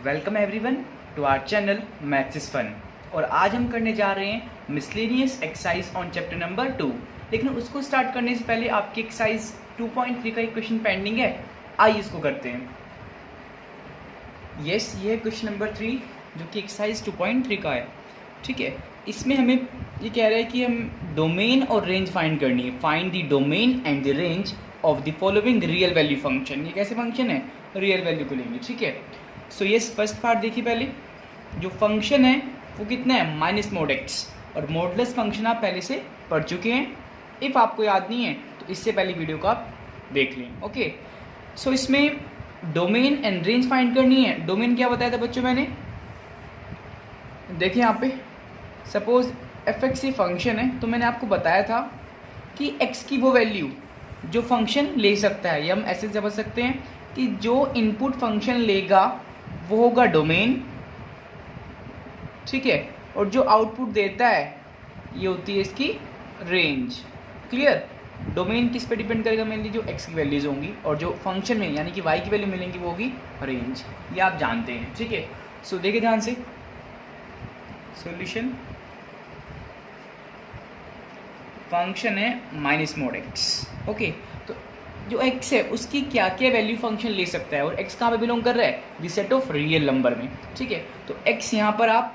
Welcome everyone to our channel maths is fun. और आज हम करने जा रहे हैं miscellaneous exercise on chapter number 2। लेकिन उसको स्टार्ट करने से पहले आपकी एक्सरसाइज 2.3 का एक क्वेश्चन पेंडिंग है, आइए इसको करते हैं। यस, ये है क्वेश्चन नंबर 3 जो कि एक्सरसाइज 2.3 का है। ठीक है, इसमें हमें ये कह रहा है कि हम डोमेन और रेंज फाइंड करनी है। Find the domain and the range of the following real value function. ये कैसे फंक्शन है? रियल वैल्यू को लेंगे। ठीक है, सो ये फर्स्ट पार्ट देखिए। पहले जो फंक्शन है वो कितना है? Minus mode x. और मोडलेस फंक्शन आप पहले से पढ़ चुके हैं। इफ़ आपको याद नहीं है तो इससे पहले वीडियो को आप देख लें। ओके, सो इसमें डोमेन एंड रेंज फाइंड करनी है। डोमेन क्या बताया था बच्चों मैंने? देखिए यहाँ पे सपोज एफ एक्स ये फंक्शन है, तो मैंने आपको बताया था कि एक्स की वो वैल्यू जो फंक्शन ले सकता है, या हम ऐसे समझ सकते हैं कि जो इनपुट फंक्शन लेगा वो होगा डोमेन। ठीक है, और जो आउटपुट देता है ये होती है इसकी रेंज। क्लियर? डोमेन किस पे डिपेंड करेगा? मेनली जो एक्स की वैल्यूज होंगी, और जो फंक्शन में यानी कि वाई की वैल्यू मिलेंगी वो होगी रेंज। ये आप जानते हैं। ठीक है, सो देखिए ध्यान से सॉल्यूशन। फंक्शन है माइनस मोड एक्स। ओके, तो जो x है उसकी क्या क्या वैल्यू फंक्शन ले सकता है, और x कहाँ पे बिलोंग कर रहा है? The set of real number में। ठीक है, तो x यहाँ पर आप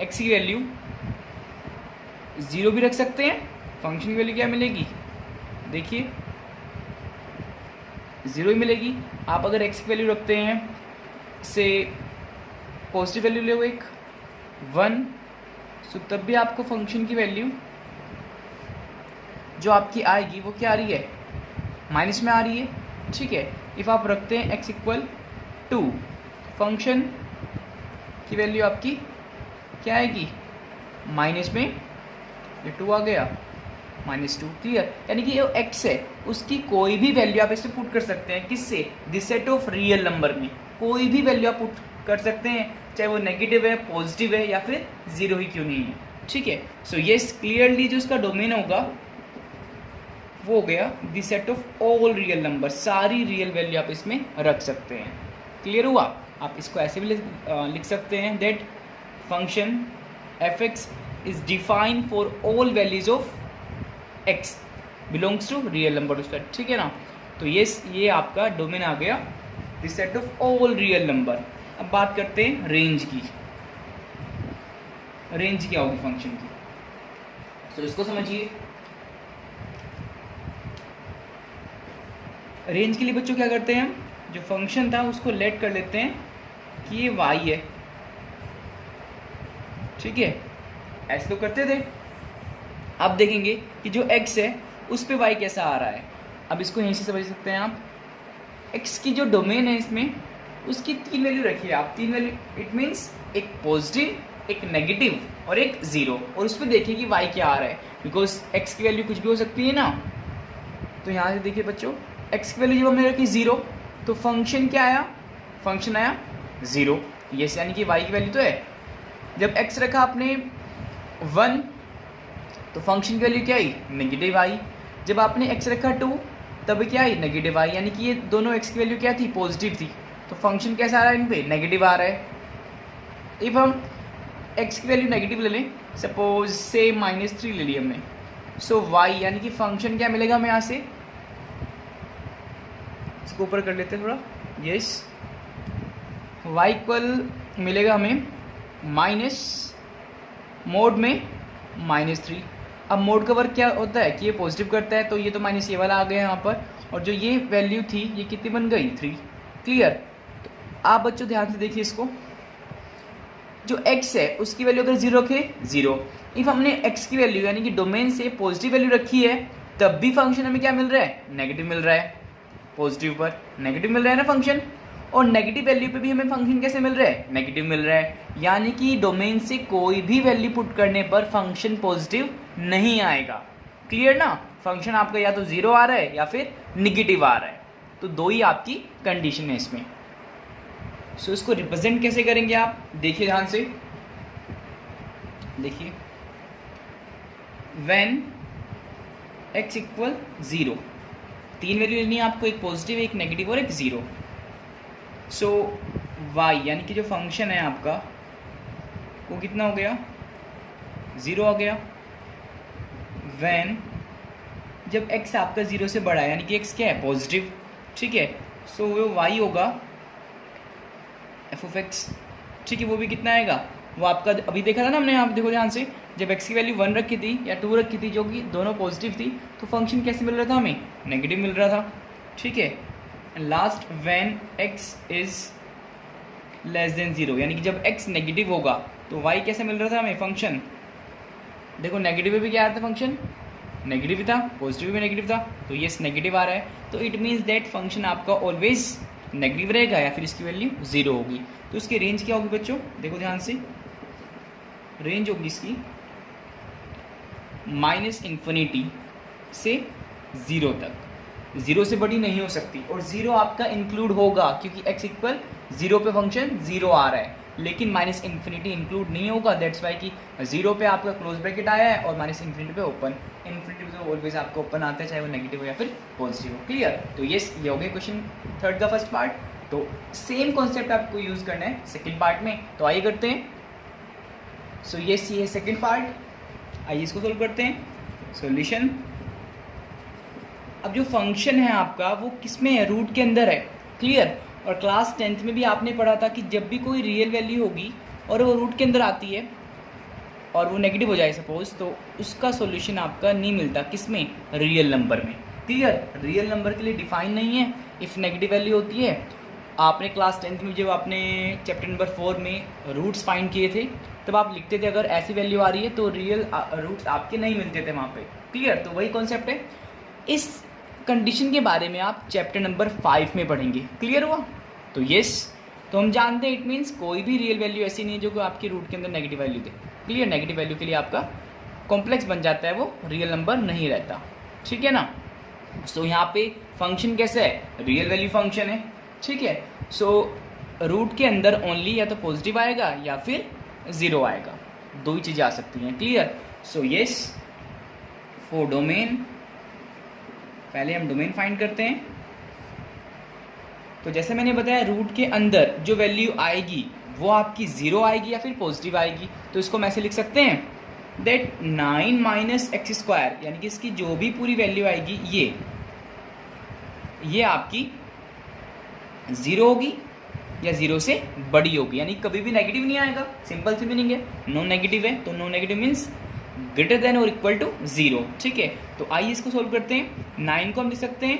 x की वैल्यू 0 भी रख सकते हैं। फंक्शन की वैल्यू क्या मिलेगी? देखिए 0 ही मिलेगी। आप अगर x की वैल्यू रखते हैं से पॉजिटिव वैल्यू ले एक 1, सो तब भी आपको फंक्शन की वैल्यू जो आपकी आएगी वो क्या आ रही है? माइनस में आ रही है। ठीक है, इफ़ आप रखते हैं x इक्वल 2, फंक्शन की वैल्यू आपकी क्या आएगी? माइनस में ये 2 आ गया, -2। क्लियर? यानी कि जो x है उसकी कोई भी वैल्यू आप इसमें पुट कर सकते हैं। किससे? This set of real number में कोई भी वैल्यू आप पुट कर सकते हैं, चाहे वो नेगेटिव है, पॉजिटिव है, या फिर 0 ही क्यों नहीं है। ठीक है, सो ये क्लियरली जो इसका डोमेन होगा वो हो गया the set of all real number. सारी रियल वैल्यू आप इसमें रख सकते हैं। क्लियर हुआ? आप इसको ऐसे भी लिख सकते हैं that function f x is defined for all values of x belongs to real number उसका। ठीक है ना? तो ये आपका डोमेन आ गया the set of all real number. अब बात करते हैं रेंज की। रेंज क्या होगी फंक्शन की? तो इसको समझिए। रेंज के लिए बच्चों क्या करते हैं हम? जो फंक्शन था उसको लेट कर लेते हैं कि ये y है। ठीक है, ऐसे तो करते थे। अब देखेंगे कि जो x है उस पे y कैसा आ रहा है। अब इसको यहीं से समझ सकते हैं आप। x की जो डोमेन है इसमें उसकी 3 वैल्यू रखिए आप। 3 वैल्यू इट मीन्स एक पॉजिटिव, एक नेगेटिव और एक 0। और उस पर देखिए कि y क्या आ रहा है, बिकॉज x की वैल्यू कुछ भी हो सकती है ना। तो यहाँ से देखिए बच्चों, x की वैल्यू जब हमने रखी 0 तो फंक्शन क्या आया? फंक्शन आया 0। यस, यानी कि y की वैल्यू तो है। जब x रखा आपने 1 तो फंक्शन की वैल्यू क्या आई? नेगेटिव आई। जब आपने x रखा 2 तब क्या आई? नेगेटिव आई। यानी कि ये दोनों x की वैल्यू क्या थी? पॉजिटिव थी। तो फंक्शन कैसा आ रहा है? इन पे नेगेटिव आ रहा है। इफ हम x की वैल्यू नेगेटिव ले लें, सपोज से -3 ले ली हमने, सो y यानी कि फंक्शन क्या मिलेगा हमें यहाँ से? इसको ऊपर कर लेते हैं थोड़ा। यस, y इक्वल मिलेगा हमें माइनस मोड में -3। अब मोड का वर्क क्या होता है कि ये पॉजिटिव करता है, तो ये तो माइनस ये वाला आ गया यहाँ पर, और जो ये वैल्यू थी ये कितनी बन गई? 3। क्लियर? तो आप बच्चों ध्यान से देखिए इसको। जो x है उसकी वैल्यू अगर 0 रखे 0, इफ हमने x की वैल्यू यानी कि डोमेन से पॉजिटिव वैल्यू रखी है तब भी फंक्शन हमें क्या मिल रहा है? नेगेटिव मिल रहा है। पॉजिटिव पर नेगेटिव मिल रहा है ना फंक्शन, और नेगेटिव वैल्यू पे भी हमें फंक्शन कैसे मिल रहा है? नेगेटिव मिल रहा है। यानी कि डोमेन से कोई भी वैल्यू पुट करने पर फंक्शन पॉजिटिव नहीं आएगा। क्लियर ना? फंक्शन आपका या तो 0 आ रहा है या फिर नेगेटिव आ रहा है। तो दो ही आपकी कंडीशन है इसमें। सो इसको रिप्रेजेंट कैसे करेंगे आप? देखिए ध्यान से। देखिए व्हेन x इक्वल 0, 3 वैल्यू लेनी है आपको, एक पॉजिटिव, एक नेगेटिव और एक 0। सो y यानी कि जो फंक्शन है आपका वो कितना हो गया, 0 आ गया। व्हेन जब x आपका 0 से बड़ा है यानी कि x क्या है, पॉजिटिव, ठीक है। सो वो y होगा f(x), ठीक है। वो भी कितना आएगा, वो आपका अभी देखा था ना हमने, आप देखो ध्यान से, जब x की वैल्यू 1 रखी थी या 2 रखी थी जो कि दोनों पॉजिटिव थी, तो फंक्शन कैसे मिल रहा था हमें, नेगेटिव मिल रहा था, ठीक है। Last when x is less than 0 यानी कि जब x नेगेटिव होगा तो y कैसे मिल रहा था हमें, फंक्शन देखो नेगेटिव में भी क्या आ रहा था, फंक्शन नेगेटिव ही था, पॉजिटिव भी नेगेटिव था, तो ये नेगेटिव आ रहा है, तो इट मीन्स दैट फंक्शन आपका ऑलवेज नेगेटिव रहेगा या फिर इसकी वैल्यू 0 होगी। तो इसकी रेंज क्या होगी बच्चों, देखो ध्यान से, रेंज होगी इसकी -∞ से 0 तक, 0 से बड़ी नहीं हो सकती, और 0 आपका इंक्लूड होगा क्योंकि x इक्वल 0 पे फंक्शन 0 आ रहा है, लेकिन -∞ इंक्लूड नहीं होगा, दैट्स वाई कि 0 पे आपका क्लोज ब्रैकेट आया है और -∞ पे ओपन, इन्फिनिटी पे तो ऑलवेज आपको ओपन आता है, चाहे वो नेगेटिव हो या फिर पॉजिटिव हो। क्लियर, तो ये हो गया क्वेश्चन 3 का फर्स्ट पार्ट। तो सेम कॉन्सेप्ट आपको यूज़ करना है सेकेंड पार्ट में, तो आइए करते हैं। सो ये है सेकेंड पार्ट, आइए इसको सोल्व करते हैं। सॉल्यूशन, अब जो फंक्शन है आपका वो किस में है, रूट के अंदर है, क्लियर। और क्लास 10th में भी आपने पढ़ा था कि जब भी कोई रियल वैल्यू होगी और वो रूट के अंदर आती है और वो नेगेटिव हो जाए सपोज, तो उसका सॉल्यूशन आपका नहीं मिलता, किस में, रियल नंबर में, क्लियर। रियल नंबर के लिए डिफाइन नहीं है, इफ़ नेगेटिव वैल्यू होती है। आपने क्लास 10th में जब आपने चैप्टर नंबर 4 में रूट्स फाइंड किए थे, तब आप लिखते थे अगर ऐसी वैल्यू आ रही है तो रियल रूट्स आपके नहीं मिलते थे वहाँ पे, क्लियर। तो वही कॉन्सेप्ट है, इस कंडीशन के बारे में आप चैप्टर नंबर 5 में पढ़ेंगे, क्लियर हुआ। तो यस, तो हम जानते हैं इट मीन्स कोई भी रियल वैल्यू ऐसी नहीं है जो कि आपके रूट के अंदर नेगेटिव वैल्यू दे, क्लियर। नेगेटिव वैल्यू के लिए आपका कॉम्प्लेक्स बन जाता है, वो रियल नंबर नहीं रहता, ठीक है ना। सो यहाँ पे फंक्शन कैसे है, रियल वैल्यू फंक्शन है, ठीक है। सो रूट के अंदर ओनली या तो पॉजिटिव आएगा या फिर 0 आएगा, दो ही चीज़ें आ सकती हैं, clear. So yes, for domain, पहले हम डोमेन फाइंड करते हैं। तो जैसे मैंने बताया रूट के अंदर जो वैल्यू आएगी वो आपकी 0 आएगी या फिर पॉजिटिव आएगी, तो इसको हम ऐसे लिख सकते हैं दैट 9 - x², यानी कि इसकी जो भी पूरी वैल्यू आएगी ये आपकी 0 होगी या 0 से बड़ी होगी, यानी कभी भी नेगेटिव नहीं आएगा, सिंपल सी मीनिंग है। नो नेगेटिव है तो no negative means greater than और इक्वल टू 0, ठीक है। तो आइए इसको सोल्व करते हैं। 9 को हम लिख सकते हैं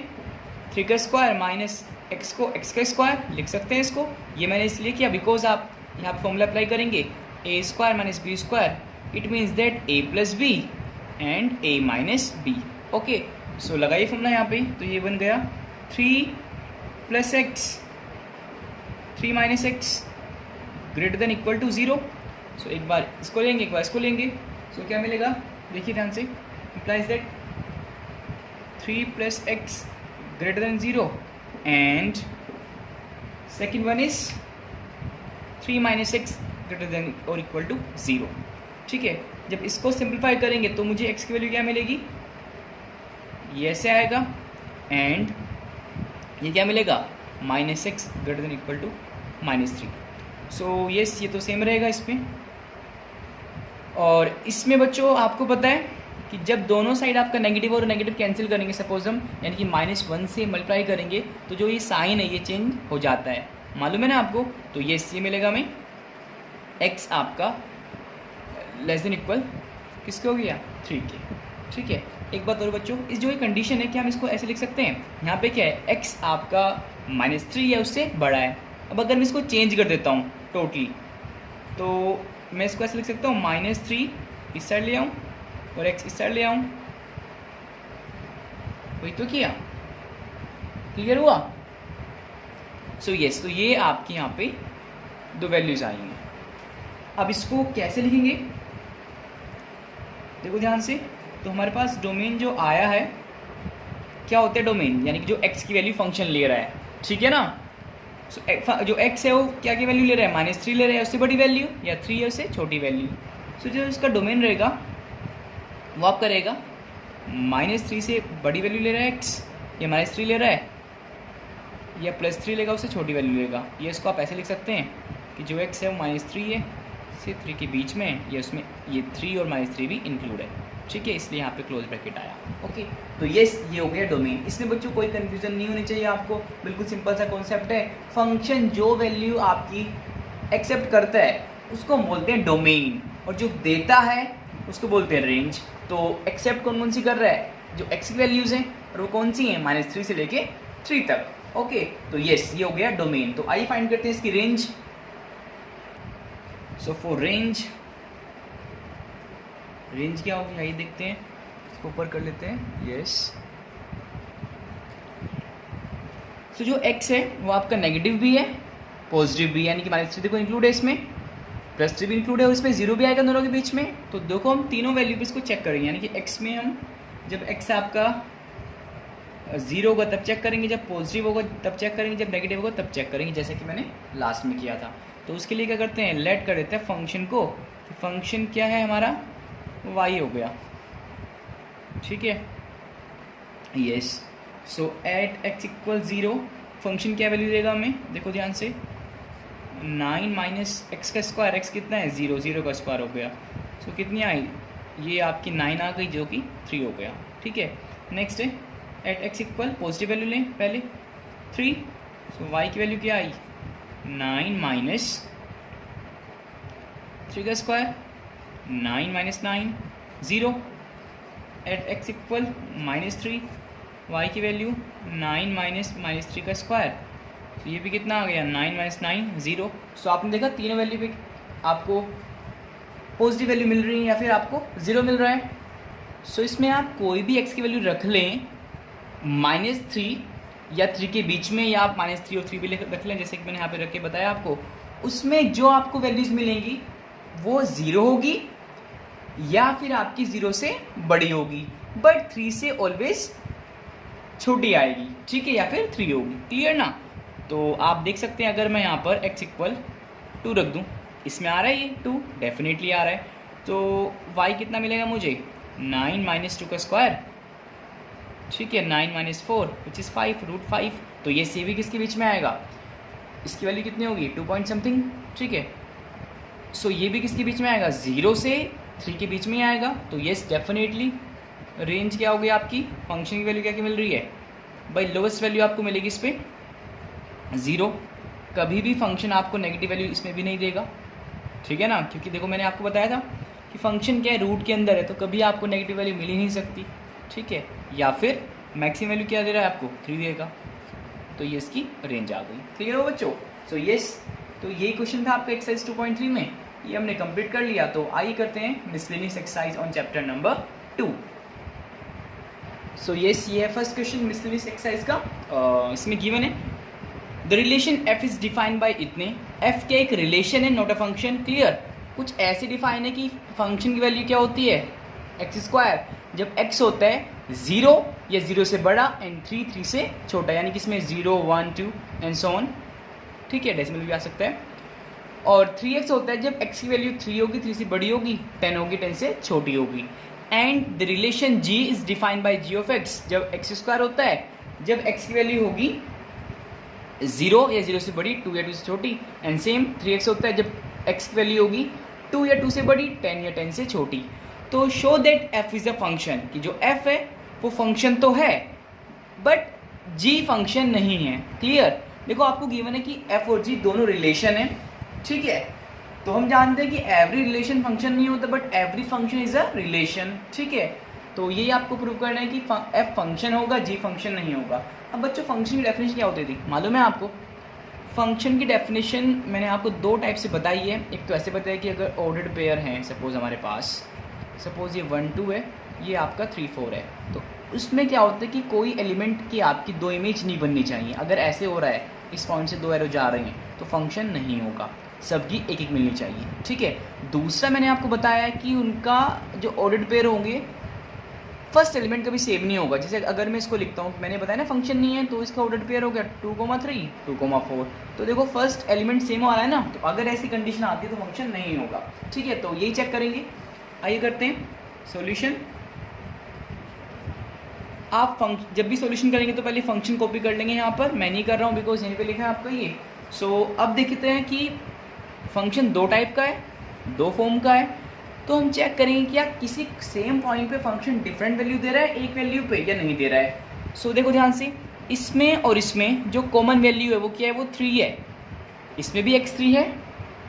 3 का स्क्वायर माइनस x को x का स्क्वायर लिख सकते हैं इसको, ये मैंने इसलिए किया बिकॉज आप यहाँ पर फॉर्मूला अप्लाई करेंगे a² - b², it means that a + b and a - b, okay. So लगाइए फॉर्मूला यहाँ पे, तो ये बन गया 3 + x 3 - x greater than equal to 0। So एक बार इसको लेंगे एक बार इसको लेंगे, सो क्या मिलेगा, देखिए ध्यान से, implies that 3 + x greater then 0 and second one is 3 - x greater than और इक्वल टू 0, ठीक है। जब इसको सिंप्लीफाई करेंगे तो मुझे x की वैल्यू क्या मिलेगी, ये ऐसे आएगा, एंड ये क्या मिलेगा -x greater than equal to -3। So yes, ये तो सेम रहेगा इसमें। और इसमें बच्चों आपको पता है कि जब दोनों साइड आपका नेगेटिव और नेगेटिव कैंसिल करेंगे, सपोज हम यानी कि -1 से मल्टीप्लाई करेंगे, तो जो ये साइन है ये चेंज हो जाता है, मालूम है ना आपको। तो ये मिलेगा हमें x आपका लेस देन इक्वल किसके हो गया 3 के, ठीक है। एक बात और बच्चों, इस जो ये कंडीशन है क्या हम इसको ऐसे लिख सकते हैं, यहाँ पे क्या है x आपका -3 है उससे बड़ा है। अब अगर मैं इसको चेंज कर देता हूँ टोटली, तो मैं इसको ऐसे लिख सकता हूँ -3 इस साइड ले आऊँ और x इस साइड ले आऊँ, वही तो किया, क्लियर हुआ। सो यस, तो ये आपके यहाँ पे दो वैल्यूज आई हैं। अब इसको कैसे लिखेंगे, देखो ध्यान से। तो हमारे पास डोमेन जो आया है, क्या होता है डोमेन, यानी कि जो x की वैल्यू फंक्शन ले रहा है, ठीक है ना। सो जो x है वो क्या की वैल्यू ले रहा है, -3 ले रहा है, उससे बड़ी वैल्यू, या 3 है उससे छोटी वैल्यू। सो जो इसका डोमेन रहेगा वो आप करेगा -3 से बड़ी वैल्यू ले रहा है x, या -3 ले रहा है, या +3 लेगा उससे छोटी वैल्यू लेगा। ये इसको आप ऐसे लिख सकते हैं कि जो x है वो -3 है से 3 के बीच में, ये उसमें ये 3 और -3 भी इंक्लूड है, ठीक है, इसलिए यहाँ पे क्लोज ब्रैकेट आया। ओके, तो ये हो गया डोमेन। इसमें बच्चों कोई कन्फ्यूजन नहीं होनी चाहिए आपको, बिल्कुल सिंपल सा कॉन्सेप्ट है। फंक्शन जो वैल्यू आपकी एक्सेप्ट करता है उसको बोलते हैं डोमेन, और जो देता है उसको बोलते हैं रेंज। तो एक्सेप्ट कौन सी कर रहा है, जो x की वैल्यूज़ हैं, और वो कौन सी हैं, -3 से लेके 3 तक। ओके, तो ये हो गया डोमेन। तो आइए फाइंड करते हैं इसकी रेंज। सो फॉर रेंज क्या होगी आइए देखते हैं, इसको ऊपर कर लेते हैं। यस, सो जो x है वो आपका नेगेटिव भी है पॉजिटिव भी, यानी कि -3 देखो इंक्लूड है इसमें, +3 भी इंक्लूड है, उसमें 0 भी आएगा दोनों के बीच में। तो देखो हम तीनों वैल्यू पे इसको चेक करेंगे, यानी कि x में हम जब x आपका 0 होगा तब चेक करेंगे, जब पॉजिटिव होगा तब चेक करेंगे, जब नेगेटिव होगा तब चेक करेंगे, जैसे कि मैंने लास्ट में किया था। तो उसके लिए क्या करते हैं, लेट कर देते हैं फंक्शन को। तो फंक्शन क्या है हमारा, y हो गया, ठीक है। यस, सो एट x = 0 फंक्शन क्या वैल्यू देगा हमें, देखो ध्यान से, 9 - x का स्क्वायर, x कितना है 0, 0 का स्क्वायर हो गया। सो कितनी आई, ये आपकी 9 आ गई जो कि 3 हो गया, ठीक है। नेक्स्ट है एट x = पॉजिटिव वैल्यू लें पहले 3, सो y की वैल्यू क्या आई 9 - 3 का स्क्वायर, 9 - 9 0। एट x = -3, y की वैल्यू 9 - -3 का स्क्वायर, तो ये भी कितना आ गया 9 - 9 0। सो आपने देखा तीनों वैल्यू पे आपको पॉजिटिव वैल्यू मिल रही है या फिर आपको 0 मिल रहा है। सो इसमें आप कोई भी x की वैल्यू रख लें -3 या 3 के बीच में, या आप -3 और 3 भी रख लें, जैसे कि मैंने यहाँ पे रख के बताया आपको, उसमें जो आपको वैल्यूज़ मिलेंगी वो 0 होगी या फिर आपकी 0 से बड़ी होगी, बट 3 से ऑलवेज छोटी आएगी, ठीक है, या फिर 3 होगी। क्लियर ना। तो आप देख सकते हैं अगर मैं यहाँ पर x = 2 रख दूँ, इसमें आ रहा है ये 2, डेफिनेटली आ रहा है। तो y कितना मिलेगा मुझे 9 - 2 का स्क्वायर, ठीक है, 9 - 4 विच इज़ 5 √5। तो ये सी भी किसके बीच में आएगा, इसकी वैल्यू कितनी होगी 2 पॉइंट समथिंग, ठीक है। सो ये भी किसके बीच में आएगा 0 से 3 के बीच में ही आएगा। तो येस डेफिनेटली रेंज क्या होगी आपकी, फंक्शन की वैल्यू क्या मिल रही है भाई, लोवेस्ट वैल्यू आपको मिलेगी इस पर 0। कभी भी फंक्शन आपको नेगेटिव वैल्यू इसमें भी नहीं देगा, ठीक है ना, क्योंकि देखो मैंने आपको बताया था कि फंक्शन क्या है रूट के अंदर है, तो कभी आपको नेगेटिव वैल्यू मिल ही नहीं सकती, ठीक है। या फिर मैक्सिमम वैल्यू क्या दे रहा है आपको 3 देगा। तो ये इसकी रेंज आ गई। क्लियर हो बच्चों। सो यस, तो यही क्वेश्चन था आपका एक्सरसाइज 2.3 में, ये हमने कंप्लीट कर लिया। तो आइए करते हैं miscellaneous exercise on chapter number 2। So yes, ये है फर्स्ट क्वेश्चन मिसलेनियस एक्सरसाइज का। इसमें गिवन है the relation f is defined by इतने, f क्या एक रिलेशन है नॉट अ फंक्शन। क्लियर, कुछ ऐसे डिफाइन है कि फंक्शन की वैल्यू क्या होती है x², जब x होता है 0 या 0 से बड़ा एंड 3 से छोटा, यानी कि इसमें 0 1 2 एंड सो ऑन, ठीक है, डेसिमल भी आ सकता है। और 3x होता है जब x की वैल्यू 3 होगी, 3 से बड़ी होगी, 10 होगी, 10 से छोटी होगी। And the relation g is defined by g of x, जब x² होता है जब x की वैल्यू होगी 0 या 0 से बड़ी, 2 या 2 से छोटी। एंड सेम 3x होता है जब x की वैल्यू होगी 2 या 2 से बड़ी, 10 या 10 से छोटी। तो show that f is a function, कि जो f है वो फंक्शन तो है बट g फंक्शन नहीं है। क्लियर, देखो आपको गिवन है कि f और g दोनों रिलेशन है, ठीक है। तो हम जानते हैं कि एवरी रिलेशन फंक्शन नहीं होता but every function is a relation, ठीक है। तो यही आपको प्रूव करना है कि f फंक्शन होगा, g फंक्शन नहीं होगा। अब बच्चों फंक्शन की डेफिनेशन क्या होती थी मालूम है आपको। फंक्शन की डेफिनेशन मैंने आपको 2 टाइप से बताई है। एक तो ऐसे बताया कि अगर ऑर्डर्ड पेयर हैं, सपोज हमारे पास, सपोज ये 1 2 है, ये आपका 3 4 है, तो उसमें क्या होता है कि कोई एलिमेंट की आपकी 2 इमेज नहीं बननी चाहिए। अगर ऐसे हो रहा है, इस पॉइंट से 2 एरो जा रहे हैं, तो फंक्शन नहीं होगा, सबकी एक एक मिलनी चाहिए, ठीक है। दूसरा मैंने आपको बताया है कि उनका जो ऑर्डर्ड पेयर होंगे, फर्स्ट एलिमेंट कभी सेम नहीं होगा। जैसे अगर मैं इसको लिखता हूँ, मैंने बताया ना फंक्शन नहीं है, तो इसका ऑर्डर्ड पेयर हो गया 2,3 2,4। तो देखो फर्स्ट एलिमेंट सेम आ रहा है ना, तो अगर ऐसी कंडीशन आती है तो फंक्शन नहीं होगा, ठीक है। तो यही चेक करेंगे। आइए करते हैं सॉल्यूशन। आप जब भी सॉल्यूशन करेंगे तो पहले फंक्शन कॉपी कर लेंगे यहाँ पर, मैं नहीं कर रहा हूँ बिकॉज यहीं पे लिखा है आपका ये। सो अब देखते हैं कि फंक्शन दो टाइप का है, दो फॉर्म का है, तो हम चेक करेंगे कि क्या किसी सेम पॉइंट पे फंक्शन डिफरेंट वैल्यू दे रहा है एक वैल्यू पे या नहीं दे रहा है। सो देखो ध्यान से, इसमें और इसमें जो कॉमन वैल्यू है वो क्या है, वो 3 है। इसमें भी x3 है,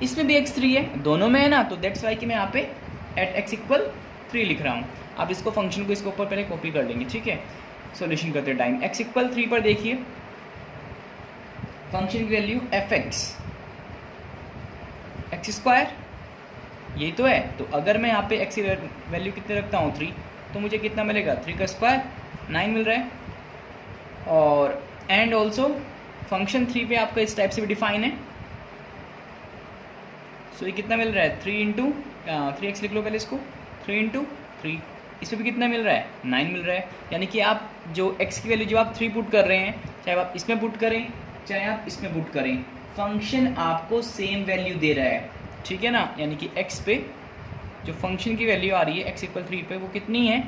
इसमें भी x3 है, दोनों में है ना, तो दैट्स वाई कि मैं यहाँ पे एट x इक्वल 3 लिख रहा हूँ। आप इसको फंक्शन को इसके ऊपर पहले कॉपी कर लेंगे, ठीक है, सॉल्यूशन करते टाइम। x इक्वल 3 पर देखिए फंक्शन की वैल्यू fx x², यही तो है। तो अगर मैं यहाँ पे x की वैल्यू कितने रखता हूँ 3, तो मुझे कितना मिलेगा, 3 का स्क्वायर 9 मिल रहा है। और एंड ऑल्सो फंक्शन 3 पे आपका इस टाइप से भी डिफाइन है। सो ये कितना मिल रहा है, 3x लिख लो पहले इसको, 3 इंटू 3, इसमें भी कितना मिल रहा है, 9 मिल रहा है। यानी कि आप जो x की वैल्यू जो आप 3 पुट कर रहे हैं, चाहे आप इसमें पुट करें चाहे आप इसमें पुट करें, फंक्शन आपको सेम वैल्यू दे रहा है, ठीक है ना। यानी कि x पे जो फंक्शन की वैल्यू आ रही है x इक्वल 3 पे, वो कितनी है,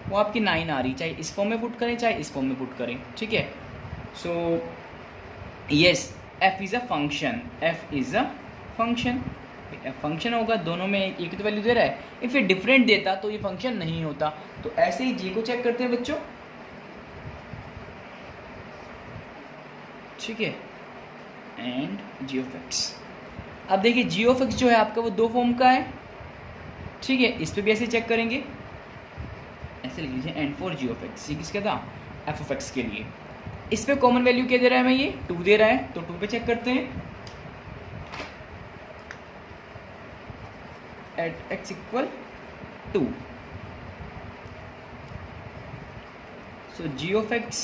वो आपकी 9 आ रही है, चाहे इस फॉर्म में पुट करें चाहे इस फॉर्म में पुट करें, ठीक है। So yes, f is a function, f is a function, function होगा, दोनों में एक ही तो वैल्यू दे रहा है। इफ़ ये डिफरेंट देता तो ये फंक्शन नहीं होता। तो ऐसे ही g को चेक करते हैं बच्चों, ठीक है, एंड g ऑफ x। अब देखिए g ऑफ x जो है आपका वो दो फॉर्म का है, ठीक है, इस पे भी ऐसे चेक करेंगे, ऐसे लिख लीजिए and for g of x, ये किसका था, f ऑफ x के लिए। इस पे कॉमन वैल्यू क्या दे रहा है, मैं ये 2 दे रहा है, तो 2 पे चेक करते हैं, एट x इक्वल 2। सो g ऑफ x,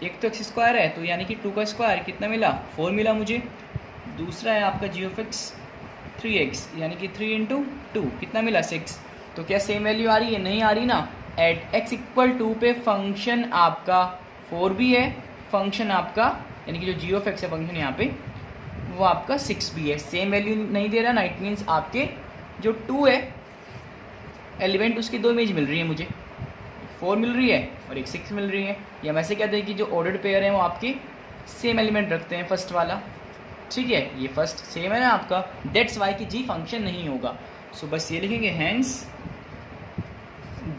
एक तो x स्क्वायर है, तो यानी कि 2 का स्क्वायर कितना मिला, 4 मिला मुझे। दूसरा है आपका g ऑफ x 3x, यानी कि 3 इंटू 2 कितना मिला, 6। तो क्या सेम वैल्यू आ रही है, नहीं आ रही ना। एट x इक्वल 2 पे फंक्शन आपका 4 भी है, फंक्शन आपका यानी कि जो g ऑफ x है फंक्शन यहाँ पे, वो आपका 6 भी है, सेम वैल्यू नहीं दे रहा ना। इट मीन्स आपके जो 2 है एलिमेंट, उसकी 2 इमेज मिल रही है मुझे, 4 मिल रही है और एक 6 मिल रही है। या वैसे कहते हैं कि जो ऑर्डर्ड पेयर हैं वो आपके सेम एलिमेंट रखते हैं, फर्स्ट वाला, ठीक है, ये फर्स्ट सेम है ना आपका, दैट्स वाई कि g फंक्शन नहीं होगा। सो बस ये लिखेंगे, hence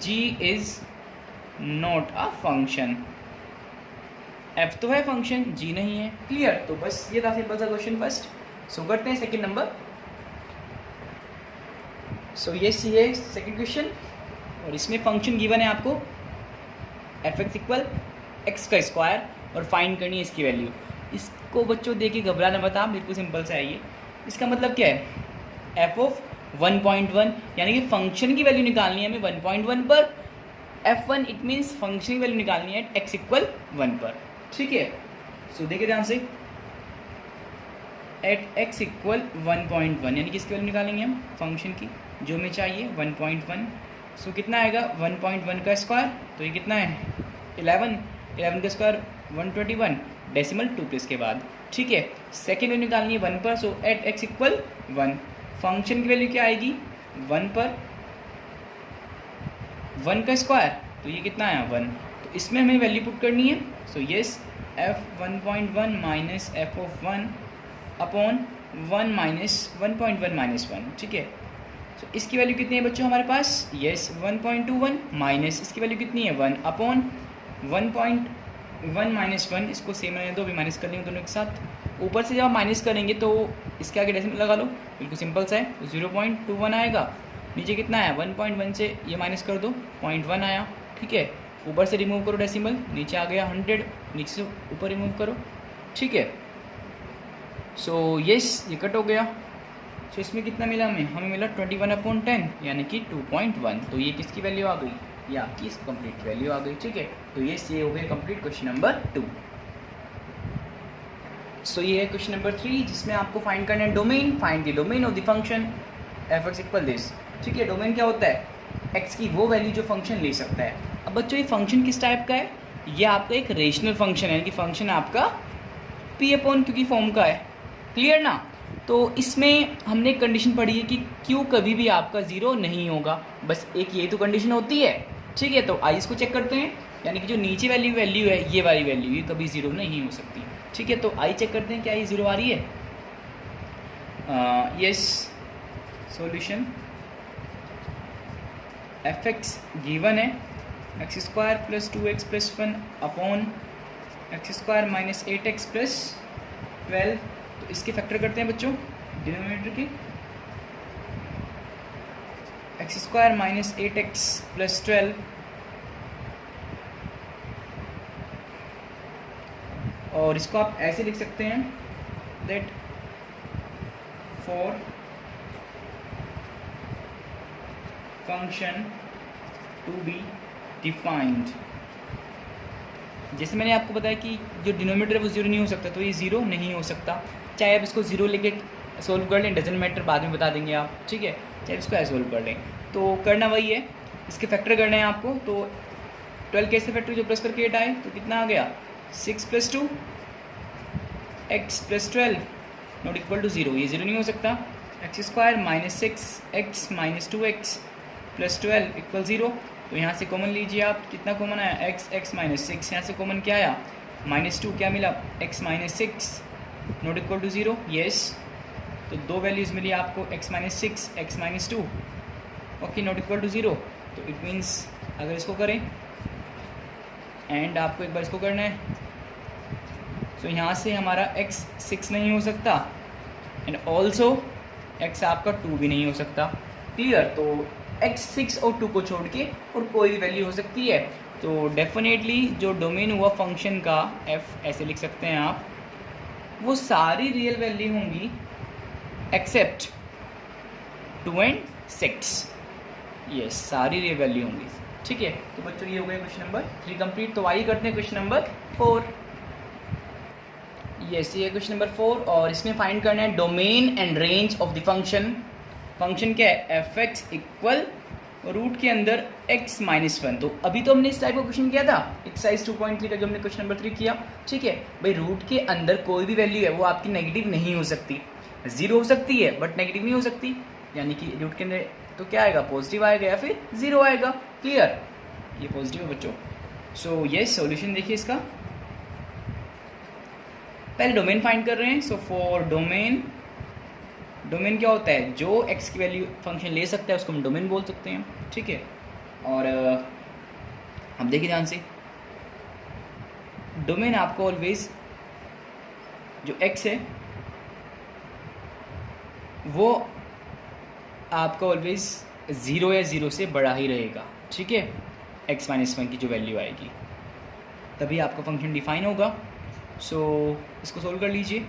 g is not a function, f तो है फंक्शन, g नहीं है। क्लियर, तो बस ये था सिंपल सा क्वेश्चन फर्स्ट। सो करते हैं सेकंड नंबर। सो ये सी है सेकंड क्वेश्चन, और इसमें फंक्शन गिवन है आपको f(x) इक्वल x का स्क्वायर, और फाइंड करनी है इसकी वैल्यू। इसको बच्चों देखिए घबराना मत आप, बिल्कुल सिंपल सा है ये। इसका मतलब क्या है, f ऑफ 1.1, यानी कि फंक्शन की वैल्यू निकालनी है हमें 1.1 पर, f1 इट मीन्स फंक्शन की वैल्यू निकालनी है x इक्वल 1 पर, ठीक है। सो देखिए ध्यान से, एट x इक्वल 1.1, यानी कि इसकी वैल्यू निकालेंगे हम फंक्शन की, जो हमें चाहिए 1.1। सो कितना आएगा, 1.1 का स्क्वायर, तो ये कितना है 11 का स्क्वायर 121, डेसिमल 2 प्लेस के बाद, ठीक है। सेकेंड वैल्यू निकालनी है 1 पर, सो एट x इक्वल 1, फंक्शन की वैल्यू क्या आएगी 1 पर, 1 का स्क्वायर, तो ये कितना आया 1, तो इसमें हमें वैल्यू पुट करनी है। So yes, f 1.1 minus f of 1 upon 1 minus 1.1 minus 1, ठीक है। सो इसकी वैल्यू कितनी है बच्चों हमारे पास, येस 1.21 माइनस इसकी वैल्यू कितनी है 1 अपॉन 1.1 माइनस 1, इसको सेम रहने दो, अभी माइनस कर लेंगे दोनों एक साथ। ऊपर से जब आप माइनस करेंगे तो इसके आगे डेसिमल लगा लो, बिल्कुल सिंपल सा है, तो 0.21 आएगा। नीचे कितना आया 1.1 से ये माइनस कर दो, 0.1 आया, ठीक है। ऊपर से रिमूव करो डेसिमल, नीचे आ गया 100, नीचे से ऊपर रिमूव करो, ठीक है। सो यस, ये कट हो गया। सो इसमें कितना मिला हमें मिला 21/10, यानी कि 2.1। तो ये किसकी वैल्यू आ गई, ये आपकी इस कंप्लीट वैल्यू आ गई, ठीक है। तो ये हो गया कंप्लीट क्वेश्चन नंबर 2। सो ये है क्वेश्चन नंबर 3, जिसमें आपको फाइंड करना है domain, find the domain of the function f(x) equal this, ठीक है। डोमेन क्या होता है, x की वो वैल्यू जो फंक्शन ले सकता है। अब बच्चों ये फंक्शन किस टाइप का है, ये आपका एक रेशनल फंक्शन है, कि फंक्शन आपका p/q फॉर्म का है, क्लियर ना। तो इसमें हमने एक कंडीशन पढ़ी है कि q कभी भी आपका 0 नहीं होगा, बस एक ये तो कंडीशन होती है, ठीक है। तो आइए इसको चेक करते हैं। यानी कि जो नीचे वैल्यू है ये वाली वैल्यू ये कभी ज़ीरो नहीं हो सकती। ठीक है, तो आई चेक करते हैं क्या ये ज़ीरो आ रही है। Yes, solution F X given है X square plus 2x plus 1 upon X square minus 8x plus 12। तो इसके फैक्टर करते हैं बच्चों डिनोमिनेटर के, x square minus 8x plus 12 और इसको आप ऐसे लिख सकते हैं that for function to be defined, जैसे मैंने आपको बताया कि जो डिनोमिनेटर है वो ज़ीरो नहीं हो सकता, तो ये ज़ीरो नहीं हो सकता। चाहे आप इसको ज़ीरो लेके सोल्व कर लें, डजंट मैटर, बाद में बता देंगे आप। ठीक है, चाहे इसको ऐसे सोल्व कर लें, तो करना वही है, इसके फैक्टर करने हैं आपको। तो 12 कैसे फैक्टर, जो प्लस करके 8 आए तो कितना आ गया 6 plus 2 x plus 12 not equal to zero, ये ज़ीरो नहीं हो सकता। X square minus 6 x minus 2x plus 12 equal zero. तो यहाँ से कॉमन लीजिए आप, कितना कॉमन आया एक्स माइनस 6, यहाँ से कॉमन क्या आया -2, क्या मिला x minus 6 not equal to zero. Yes, तो दो वैल्यूज़ मिली आपको x minus 6 x minus 2 okay not equal to zero. तो इट मीन्स अगर इसको करें एंड आपको एक बार इसको करना है, तो यहाँ से हमारा x 6 नहीं हो सकता एंड ऑल्सो x आपका 2 भी नहीं हो सकता। क्लियर, तो x 6 और 2 को छोड़ के और कोई भी वैल्यू हो सकती है। तो डेफिनेटली जो डोमेन हुआ फंक्शन का f ऐसे लिख सकते हैं आप, वो सारी रियल वैल्यू होंगी एक्सेप्ट 2 एंड 6। यस, सारी रियल वैल्यू होंगी। ठीक है, तो बच्चों ये हो गया क्वेश्चन नंबर 3 कंप्लीट। तो आइए करते हैं क्वेश्चन नंबर 4। यस, ये क्वेश्चन नंबर 4 और इसमें फाइंड करना है domain and range of the function. Function क्या है एफ एक्स इक्वल रूट के अंदर x माइनस 1। तो अभी तो हमने इस टाइप का क्वेश्चन किया था एक्सरसाइज 2.3 का, जो हमने क्वेश्चन नंबर 3 किया। ठीक है भाई, रूट के अंदर कोई भी वैल्यू है वो आपकी नेगेटिव नहीं हो सकती, ज़ीरो हो सकती है बट नेगेटिव नहीं हो सकती। यानी कि रूट के अंदर तो क्या आएगा, पॉजिटिव आएगा या फिर ज़ीरो आएगा। क्लियर, ये पॉजिटिव है बच्चों। सो ये सॉल्यूशन देखिए इसका, पहले डोमेन फाइंड कर रहे हैं। सो फॉर डोमेन, डोमेन क्या होता है, जो x की वैल्यू फंक्शन ले सकता है उसको हम डोमेन बोल सकते हैं। ठीक है, और अब देखिए ध्यान से, डोमेन आपको ऑलवेज जो x है वो आपका ऑलवेज 0 या 0 से बड़ा ही रहेगा। ठीक है, x माइनस 1 की जो वैल्यू आएगी तभी आपका फंक्शन डिफाइन होगा। सो इसको सोल्व कर लीजिए,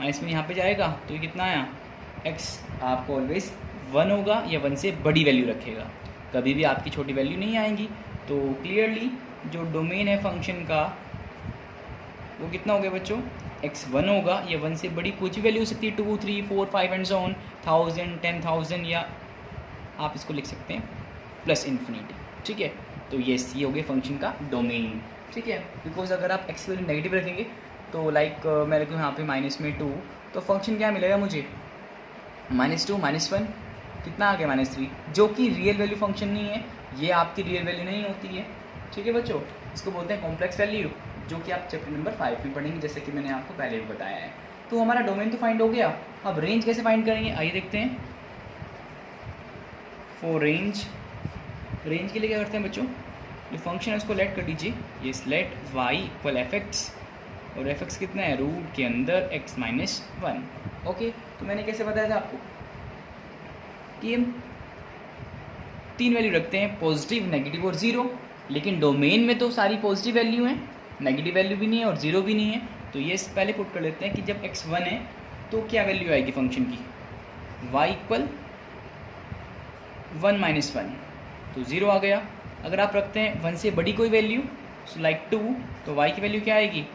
-1 यहाँ पे जाएगा तो ये कितना आया, x आपको ऑलवेज 1 होगा या 1 से बड़ी वैल्यू रखेगा, कभी भी आपकी छोटी वैल्यू नहीं आएंगी। तो क्लियरली जो डोमेन है फंक्शन का वो कितना हो गया बच्चों, x 1 होगा या 1 से बड़ी कुछ भी वैल्यू हो सकती है, 2 3 4 5 एंड सो ऑन, 1000 10,000, या आप इसको लिख सकते हैं प्लस इन्फिनिटी। ठीक है, तो ये हो गया फंक्शन का डोमेन। ठीक है, बिकॉज अगर आप x की वैल्यू नेगेटिव रखेंगे तो लाइक मैं लिखूँ यहाँ पे -2, तो फंक्शन क्या मिलेगा मुझे, -2 -1 कितना आ गया -3, जो कि रियल वैल्यू फंक्शन नहीं है, ये आपकी रियल वैल्यू नहीं होती है। ठीक है बच्चों, इसको बोलते हैं कॉम्प्लेक्स वैल्यू, जो कि आप चैप्टर नंबर 5 में पढ़ेंगे, जैसे कि मैंने आपको पहले भी बताया है। तो हमारा डोमेन तो फाइंड हो गया, अब रेंज कैसे फाइंड करेंगे आइए देखते हैं। फॉर रेंज, रेंज के लिए क्या करते हैं बच्चों, जो फंक्शन है उसको लेट कर दीजिए, ये let y equal f x, और एफ एक्स कितना है, रूट के अंदर x माइनस 1। ओके, तो मैंने कैसे बताया था आपको कि हम 3 वैल्यू रखते हैं, पॉजिटिव नेगेटिव और 0, लेकिन डोमेन में तो सारी पॉजिटिव वैल्यू हैं, नेगेटिव वैल्यू भी नहीं है और 0 भी नहीं है। तो ये पहले पुट कर लेते हैं कि जब x 1 है तो क्या वैल्यू आएगी फंक्शन की, y इक्वल 1 माइनस 1, तो 0 आ गया। अगर आप रखते हैं 1 से बड़ी कोई वैल्यू लाइक 2, तो y की वैल्यू क्या आएगी,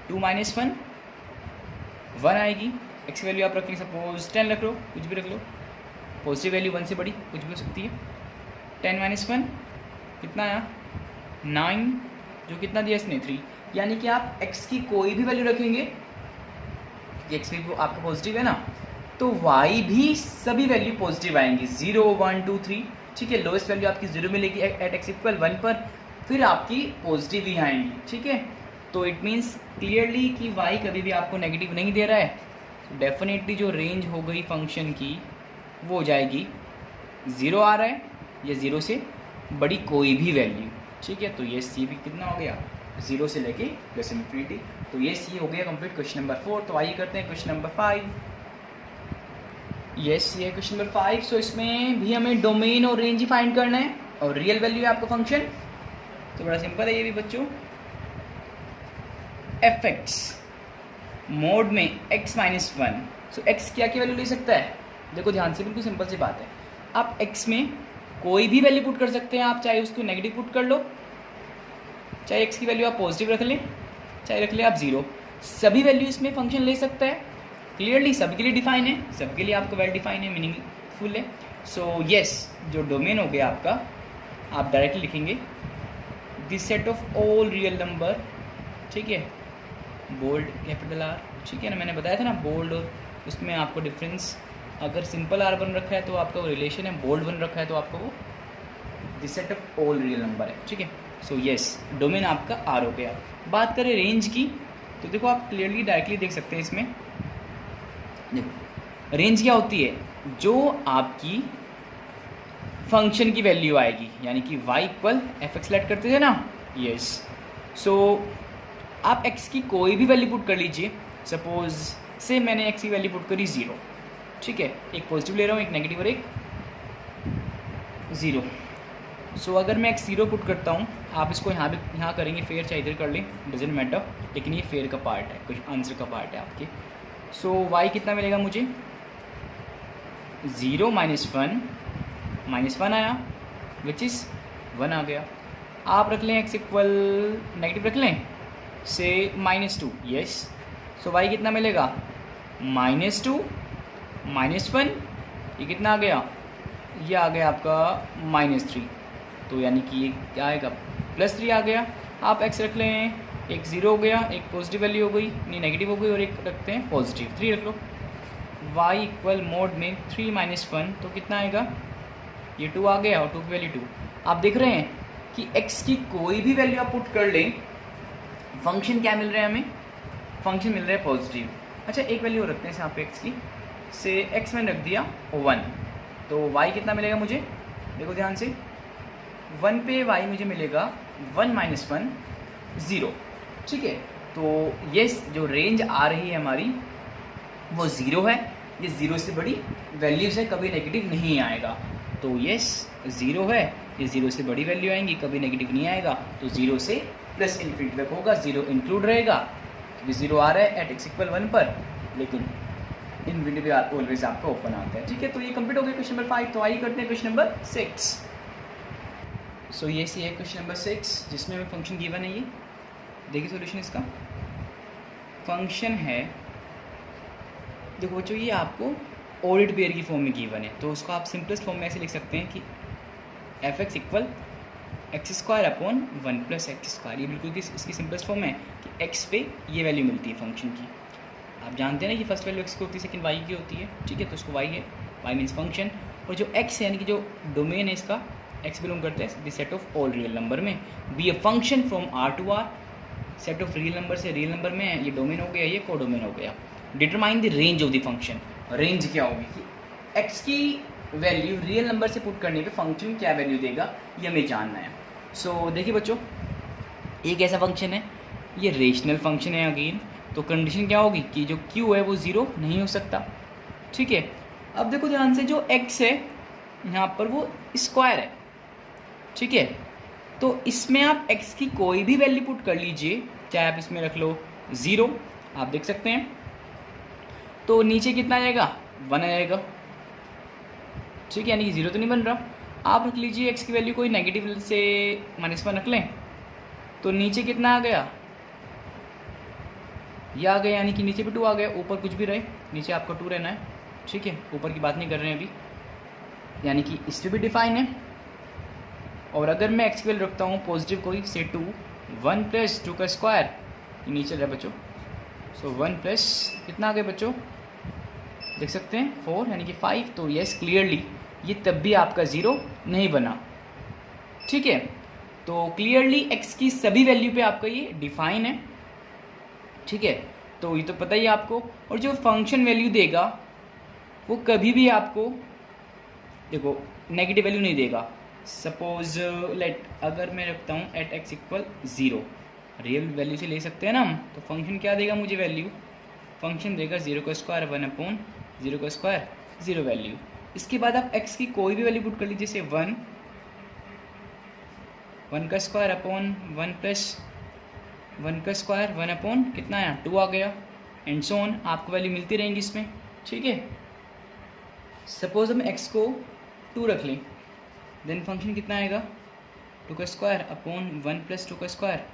2 माइनस 1 1 आएगी। x वैल्यू आप रखेंगे सपोज 10 रख लो, कुछ भी रख लो, पॉजिटिव वैल्यू 1 से बड़ी कुछ भी हो सकती है। 10 माइनस 1 कितना आया 9, जो कितना दिया इसने 3। यानी कि आप x की कोई भी वैल्यू रखेंगे, x भी आपका पॉजिटिव है ना, तो y भी सभी वैल्यू पॉजिटिव आएंगी, 0 1 2 3। ठीक है, लोएस्ट वैल्यू आपकी 0 मिलेगी एट x इक्वल 1 पर, फिर आपकी पॉजिटिव ही आएंगी, ठीक है। तो इट मीन्स क्लियरली कि वाई कभी भी आपको नेगेटिव नहीं दे रहा है, तो डेफिनेटली जो रेंज हो गई फंक्शन की वो हो जाएगी 0 आ रहा है या 0 से बड़ी कोई भी वैल्यू, ठीक है। तो ये सी भी कितना हो गया 0 से लेके प्लस इन्फिनिटी। तो ये सी हो गया कंप्लीट क्वेश्चन नंबर 4। तो आइए करते हैं क्वेश्चन नंबर 5। यस ये क्वेश्चन नंबर 5। सो इसमें भी हमें डोमेन और रेंज ही फाइंड करना है और रियल वैल्यू है आपका फंक्शन। तो बड़ा सिंपल है ये भी बच्चों, एफ एक्स मोड में x माइनस 1। सो x क्या वैल्यू ले सकता है, देखो ध्यान से, बिल्कुल सिंपल सी बात है। आप x में कोई भी वैल्यू पुट कर सकते हैं, आप चाहे उसको नेगेटिव पुट कर लो, चाहे x की वैल्यू आप पॉजिटिव रख लें, चाहे रख लें आप 0, सभी वैल्यू इसमें फंक्शन ले सकता है। क्लियरली सभी के लिए डिफाइन है, सबके लिए आपको वेल डिफाइन है, मीनिंगफुल है। सो यस जो डोमेन हो गया आपका, आप डायरेक्टली लिखेंगे this set of all real number, ठीक है, बोल्ड कैपिटल आर, ठीक है ना। मैंने बताया था ना बोल्ड और उसमें आपको डिफरेंस, अगर सिंपल आर बन रखा है तो आपका वो रिलेशन है, बोल्ड बन रखा है तो आपका वो this set of all real number है, ठीक है। सो यस डोमेन आपका आर हो गया। बात करें रेंज की, तो देखो आप क्लियरली डायरेक्टली देख सकते हैं इसमें, देखो रेंज क्या होती है, जो आपकी फंक्शन की वैल्यू आएगी, यानी कि y equal f x let करते थे ना, यस। सो आप x की कोई भी वैल्यू पुट कर लीजिए, सपोज से मैंने x की वैल्यू पुट करी 0, ठीक है, एक पॉजिटिव ले रहा हूँ, एक नेगेटिव और एक 0। सो अगर मैं x 0 पुट करता हूँ, आप इसको यहाँ करेंगे फेयर, चाहे इधर कर लें, डजेंट मैटर, लेकिन ये फेयर का पार्ट है, कुछ आंसर का पार्ट है आपके। सो y कितना मिलेगा मुझे 0 माइनस 1 आया, विच इज़ 1 आ गया। आप रख लें x इक्वल नेगेटिव रख लें से -2, यस। सो y कितना मिलेगा -2 -1, ये कितना आ गया, ये आ गया आपका -3, तो यानी कि ये क्या आएगा +3 आ गया। आप x रख लें, एक 0 हो गया, एक पॉजिटिव वैल्यू हो गई, नहीं नेगेटिव हो गई, और एक रखते हैं पॉजिटिव 3 रख लो। y इक्वल मोड में 3 - 1, तो कितना आएगा, ये 2 आ गया, और 2 की वैल्यू 2। आप देख रहे हैं कि x की कोई भी वैल्यू आप पुट कर लें, फंक्शन क्या मिल रहा है हमें, फंक्शन मिल रहा है पॉजिटिव। अच्छा एक वैल्यू रखते हैं यहाँ पे x की, से x मैंने रख दिया 1, तो y कितना मिलेगा मुझे, देखो ध्यान से, 1 पे y मुझे मिलेगा 1 - 1 0, ठीक है। तो ये जो रेंज आ रही है हमारी वो 0 है, ये 0 से बड़ी वैल्यूज़ है, कभी नेगेटिव नहीं आएगा। तो यस 0 है, ये 0 से बड़ी वैल्यू आएंगी, कभी नेगेटिव नहीं आएगा। तो 0 से प्लस इन्फिनिटी तक होगा, 0 इंक्लूड रहेगा, क्योंकि 0 आ रहा है एट x इक्वल 1 पर, लेकिन इन्फिनिटी ऑलवेज आपका ओपन आता है, ठीक है। तो ये कंप्लीट हो गया क्वेश्चन नंबर 5। तो आइए करते हैं क्वेश्चन नंबर 6। सो ये सी है क्वेश्चन नंबर 6, जिसमें हमें फंक्शन गिवन है। ये देखिए सोल्यूशन इसका, फंक्शन है, देखो बच्चों ये आपको ऑर्डर्ड पेयर की फॉर्म में गिवन है, तो उसको आप सिंपलेस्ट फॉर्म में ऐसे लिख सकते हैं कि F x equal x² upon 1 + x²। ये बिल्कुल इसकी सिंपलेस्ट फॉर्म है कि x पे ये वैल्यू मिलती है फंक्शन की। आप जानते हैं ना कि फर्स्ट वैल्यू x की होती है, सेकंड y की होती है, ठीक है। तो उसको y है, y मीन्स फंक्शन, और जो x है यानी कि जो डोमेन है इसका, x बिलोंग करता है the set of all real number में, B A function from R to R, set of real number से रियल नंबर में है, ये डोमेन हो गया, ये कोडोमेन हो गया। Determine the range of the function, range क्या होगी कि x की वैल्यू रियल नंबर से पुट करने पे फंक्शन क्या वैल्यू देगा, ये हमें जानना है। सो देखिए बच्चों, एक ऐसा फंक्शन है, ये रेशनल फंक्शन है अगेन, तो कंडीशन क्या होगी कि जो q है वो 0 नहीं हो सकता, ठीक है। अब देखो ध्यान से, जो x है यहाँ पर वो स्क्वायर है, ठीक है। तो इसमें आप x की कोई भी वैल्यू पुट कर लीजिए, चाहे आप इसमें रख लो 0, आप देख सकते हैं, तो नीचे कितना आएगा 1 आएगा, ठीक है, यानी कि 0 तो नहीं बन रहा। आप रख लीजिए x की वैल्यू कोई नेगेटिव से -1 रख लें, तो नीचे कितना आ गया, ये आ गया, यानी कि नीचे भी 2 आ गया, ऊपर कुछ भी रहे, नीचे आपको 2 रहना है, ठीक है, ऊपर की बात नहीं कर रहे हैं अभी, यानी कि इस पर भी डिफाइन है। और अगर मैं x की वैल्यू रखता हूँ पॉजिटिव कोई से 2, 1 + 2 का स्क्वायर, ये नीचे रहा बच्चों, सो 1 प्लस कितना आ गया बच्चों, देख सकते हैं 4, यानी कि 5। तो यस क्लियरली ये तब भी आपका 0 नहीं बना, ठीक है। तो क्लियरली एक्स की सभी वैल्यू पे आपका ये डिफाइन है, ठीक है। तो ये तो पता ही है आपको। और जो फंक्शन वैल्यू देगा वो कभी भी आपको देखो नेगेटिव वैल्यू नहीं देगा। सपोज लेट अगर मैं रखता हूँ at x equal 0, real value से ले सकते हैं ना हम, तो फंक्शन क्या देगा मुझे वैल्यू, फंक्शन देगा 0 का स्क्वायर 1/0 का स्क्वायर 0 वैल्यू। इसके बाद आप x की कोई भी वैल्यू पुट कर लीजिए, जैसे 1 का स्क्वायर अपॉन 1 प्लस 1 का स्क्वायर 1 अपॉन कितना आया 2 आ गया, एंड सो ऑन, आपको वैल्यू मिलती रहेंगी इसमें, ठीक है। सपोज हम x को 2 रख लें, देन फंक्शन कितना आएगा 2 का स्क्वायर अपॉन 1 प्लस 2 का स्क्वायर,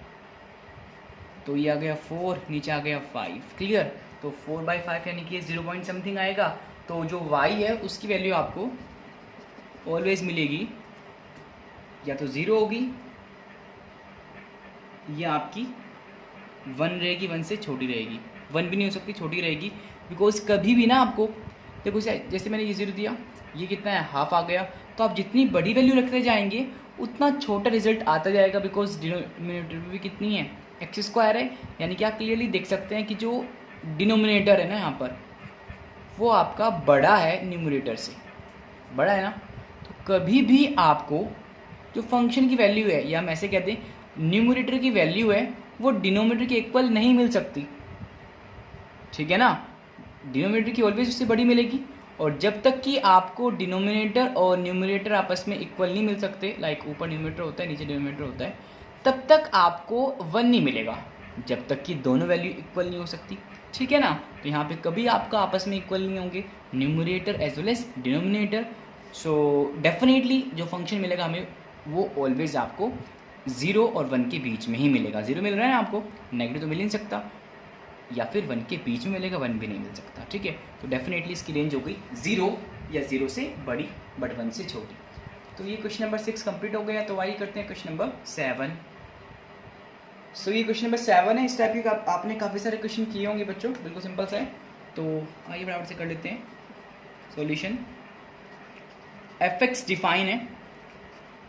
तो ये आ गया 4, नीचे आ गया 5, क्लियर। तो 4/5 यानी कि 0 पॉइंट समथिंग आएगा। तो जो y है उसकी वैल्यू आपको ऑलवेज मिलेगी या तो 0 होगी या आपकी 1 रहेगी, 1 से छोटी रहेगी, 1 भी नहीं हो सकती, छोटी रहेगी। बिकॉज कभी भी ना आपको देखो जैसे मैंने ये 0 दिया, ये कितना है हाफ आ गया, तो आप जितनी बड़ी वैल्यू रखते जाएंगे उतना छोटा रिजल्ट आता जाएगा, बिकॉज डिनोमिनेटर भी कितनी है एक्स स्क्वायर है। यानी कि आप क्लियरली देख सकते हैं कि जो डिनोमिनेटर है ना यहाँ पर वो आपका बड़ा है न्यूमरेटर से, बड़ा है ना। तो कभी भी आपको जो फंक्शन की वैल्यू है, या हम ऐसे कहते हैं न्यूमरेटर की वैल्यू है, वो डिनोमिनेटर के इक्वल नहीं मिल सकती, ठीक है ना। डिनोमिनेटर की ऑलवेज उससे बड़ी मिलेगी। और जब तक कि आपको डिनोमिनेटर और न्यूमरेटर आपस में इक्वल नहीं मिल सकते, लाइक ऊपर न्यूमरेटर होता है नीचे डिनोमिनेटर होता है, तब तक आपको 1 नहीं मिलेगा, जब तक कि दोनों वैल्यू इक्वल नहीं हो सकती, ठीक है ना। तो यहाँ पे कभी आपका आपस में इक्वल नहीं होंगे numerator as well as denominator. So definitely जो फंक्शन मिलेगा हमें वो ऑलवेज आपको 0 और 1 के बीच में ही मिलेगा। 0 मिल रहा है ना आपको, नेगेटिव तो मिल ही नहीं सकता, या फिर 1 के बीच में मिलेगा, 1 भी नहीं मिल सकता, ठीक है। तो डेफिनेटली इसकी रेंज हो गई 0 या 0 से बड़ी बट 1 से छोटी। तो ये क्वेश्चन नंबर 6 कंप्लीट हो गया। तो आइए करते हैं क्वेश्चन नंबर 7। सो ये क्वेश्चन नंबर 7 है। इस टाइप के आपने काफ़ी सारे क्वेश्चन किए होंगे बच्चों, बिल्कुल सिंपल सा है। तो आइए बराबर से कर लेते हैं सॉल्यूशन। f(x) डिफाइन है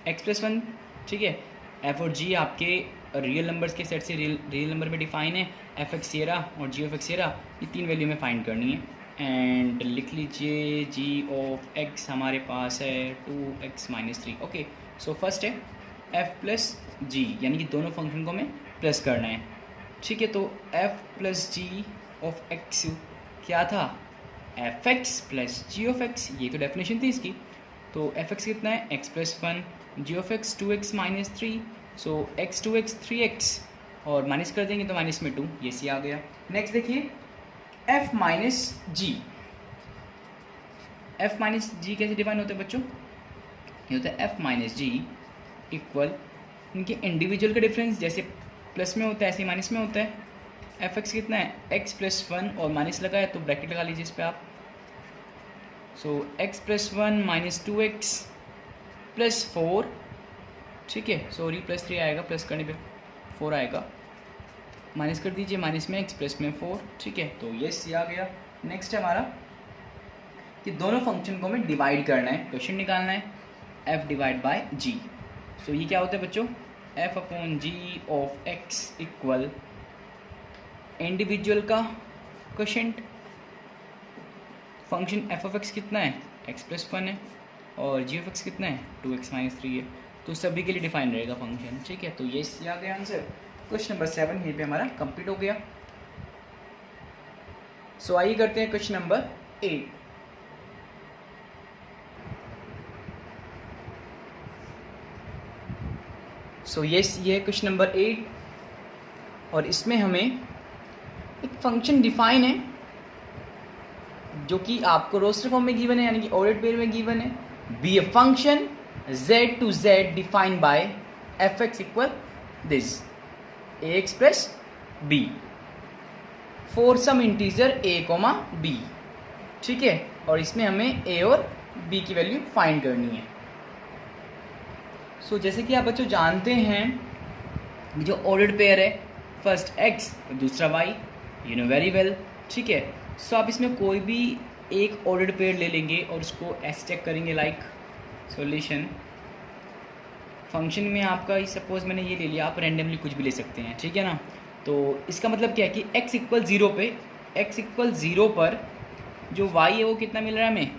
x+1, ठीक है। f और g आपके रियल नंबर्स के सेट से रियल नंबर में डिफाइन है। f(x) ये रहा और g(x) ये रहा, ये 3 वैल्यू में फाइंड करनी है। एंड लिख लीजिए g(x) हमारे पास है 2x-3। ओके, सो फर्स्ट है f प्लस g, यानी कि दोनों फंक्शन को हमें प्लस करना है, ठीक है। तो f plus g of x क्या था f(x) प्लस g(x), ये तो डेफिनेशन थी इसकी। तो f(x) कितना है x+1, g(x) 2x-3, सो x 2x 3x, और माइनस कर देंगे तो माइनस में 2, ये सी आ गया। नेक्स्ट देखिए f माइनस जी। f माइनस जी कैसे डिफाइन होता है बच्चों, ये होता है f माइनस जी इक्वल इनके इंडिविजुअल का डिफरेंस, जैसे प्लस में होता है ऐसे माइनस में होता है। f(x) कितना है x+1 और माइनस लगा है तो ब्रैकेट लगा लीजिए इस पर आप। सो x+1 माइनस 2x प्लस 4, ठीक है, सॉरी +3 आएगा, प्लस करने पे 4 आएगा, माइनस कर दीजिए, माइनस में x प्लस में 4, ठीक है। तो ये सी आ गया। नेक्स्ट है हमारा कि दोनों फंक्शन को हमें डिवाइड करना है, क्वेश्चन निकालना है f डिवाइड बाय g। सो ये क्या होता है बच्चों, f/g of x equal individual का क्वोशेंट, फंक्शन f(x) कितना है x+1 है और g(x) कितना है 2x-3 है, तो सभी के लिए डिफाइन रहेगा फंक्शन, ठीक है। तो ये आ गया आंसर। क्वेश्चन नंबर 7 यहीं पे हमारा कंप्लीट हो गया। सो आइए करते हैं क्वेश्चन नंबर 8। सो यस, ये है क्वेश्चन नंबर 8 और इसमें हमें एक फंक्शन डिफाइन है जो कि आपको रोस्टर फॉर्म में गिवन है, यानी कि ऑर्डर्ड पेयर में गिवन है। Be A function z to z defined by f(x) equal this ax plus b for some integer a, b, ठीक है। और इसमें हमें a और b की वैल्यू फाइंड करनी है। सो जैसे कि आप बच्चों जानते हैं जो ऑर्डर्ड पेयर है, फर्स्ट x दूसरा y, you know very well, ठीक है। सो आप इसमें कोई भी एक ऑर्डर्ड पेयर ले लेंगे और उसको ऐसे चेक करेंगे लाइक सॉल्यूशन फंक्शन में आपका सपोज मैंने ये ले लिया, आप रैंडमली कुछ भी ले सकते हैं, ठीक है ना। तो इसका मतलब क्या है कि x इक्वल 0 पे, x इक्वल 0 पर जो y है वो कितना मिल रहा है हमें,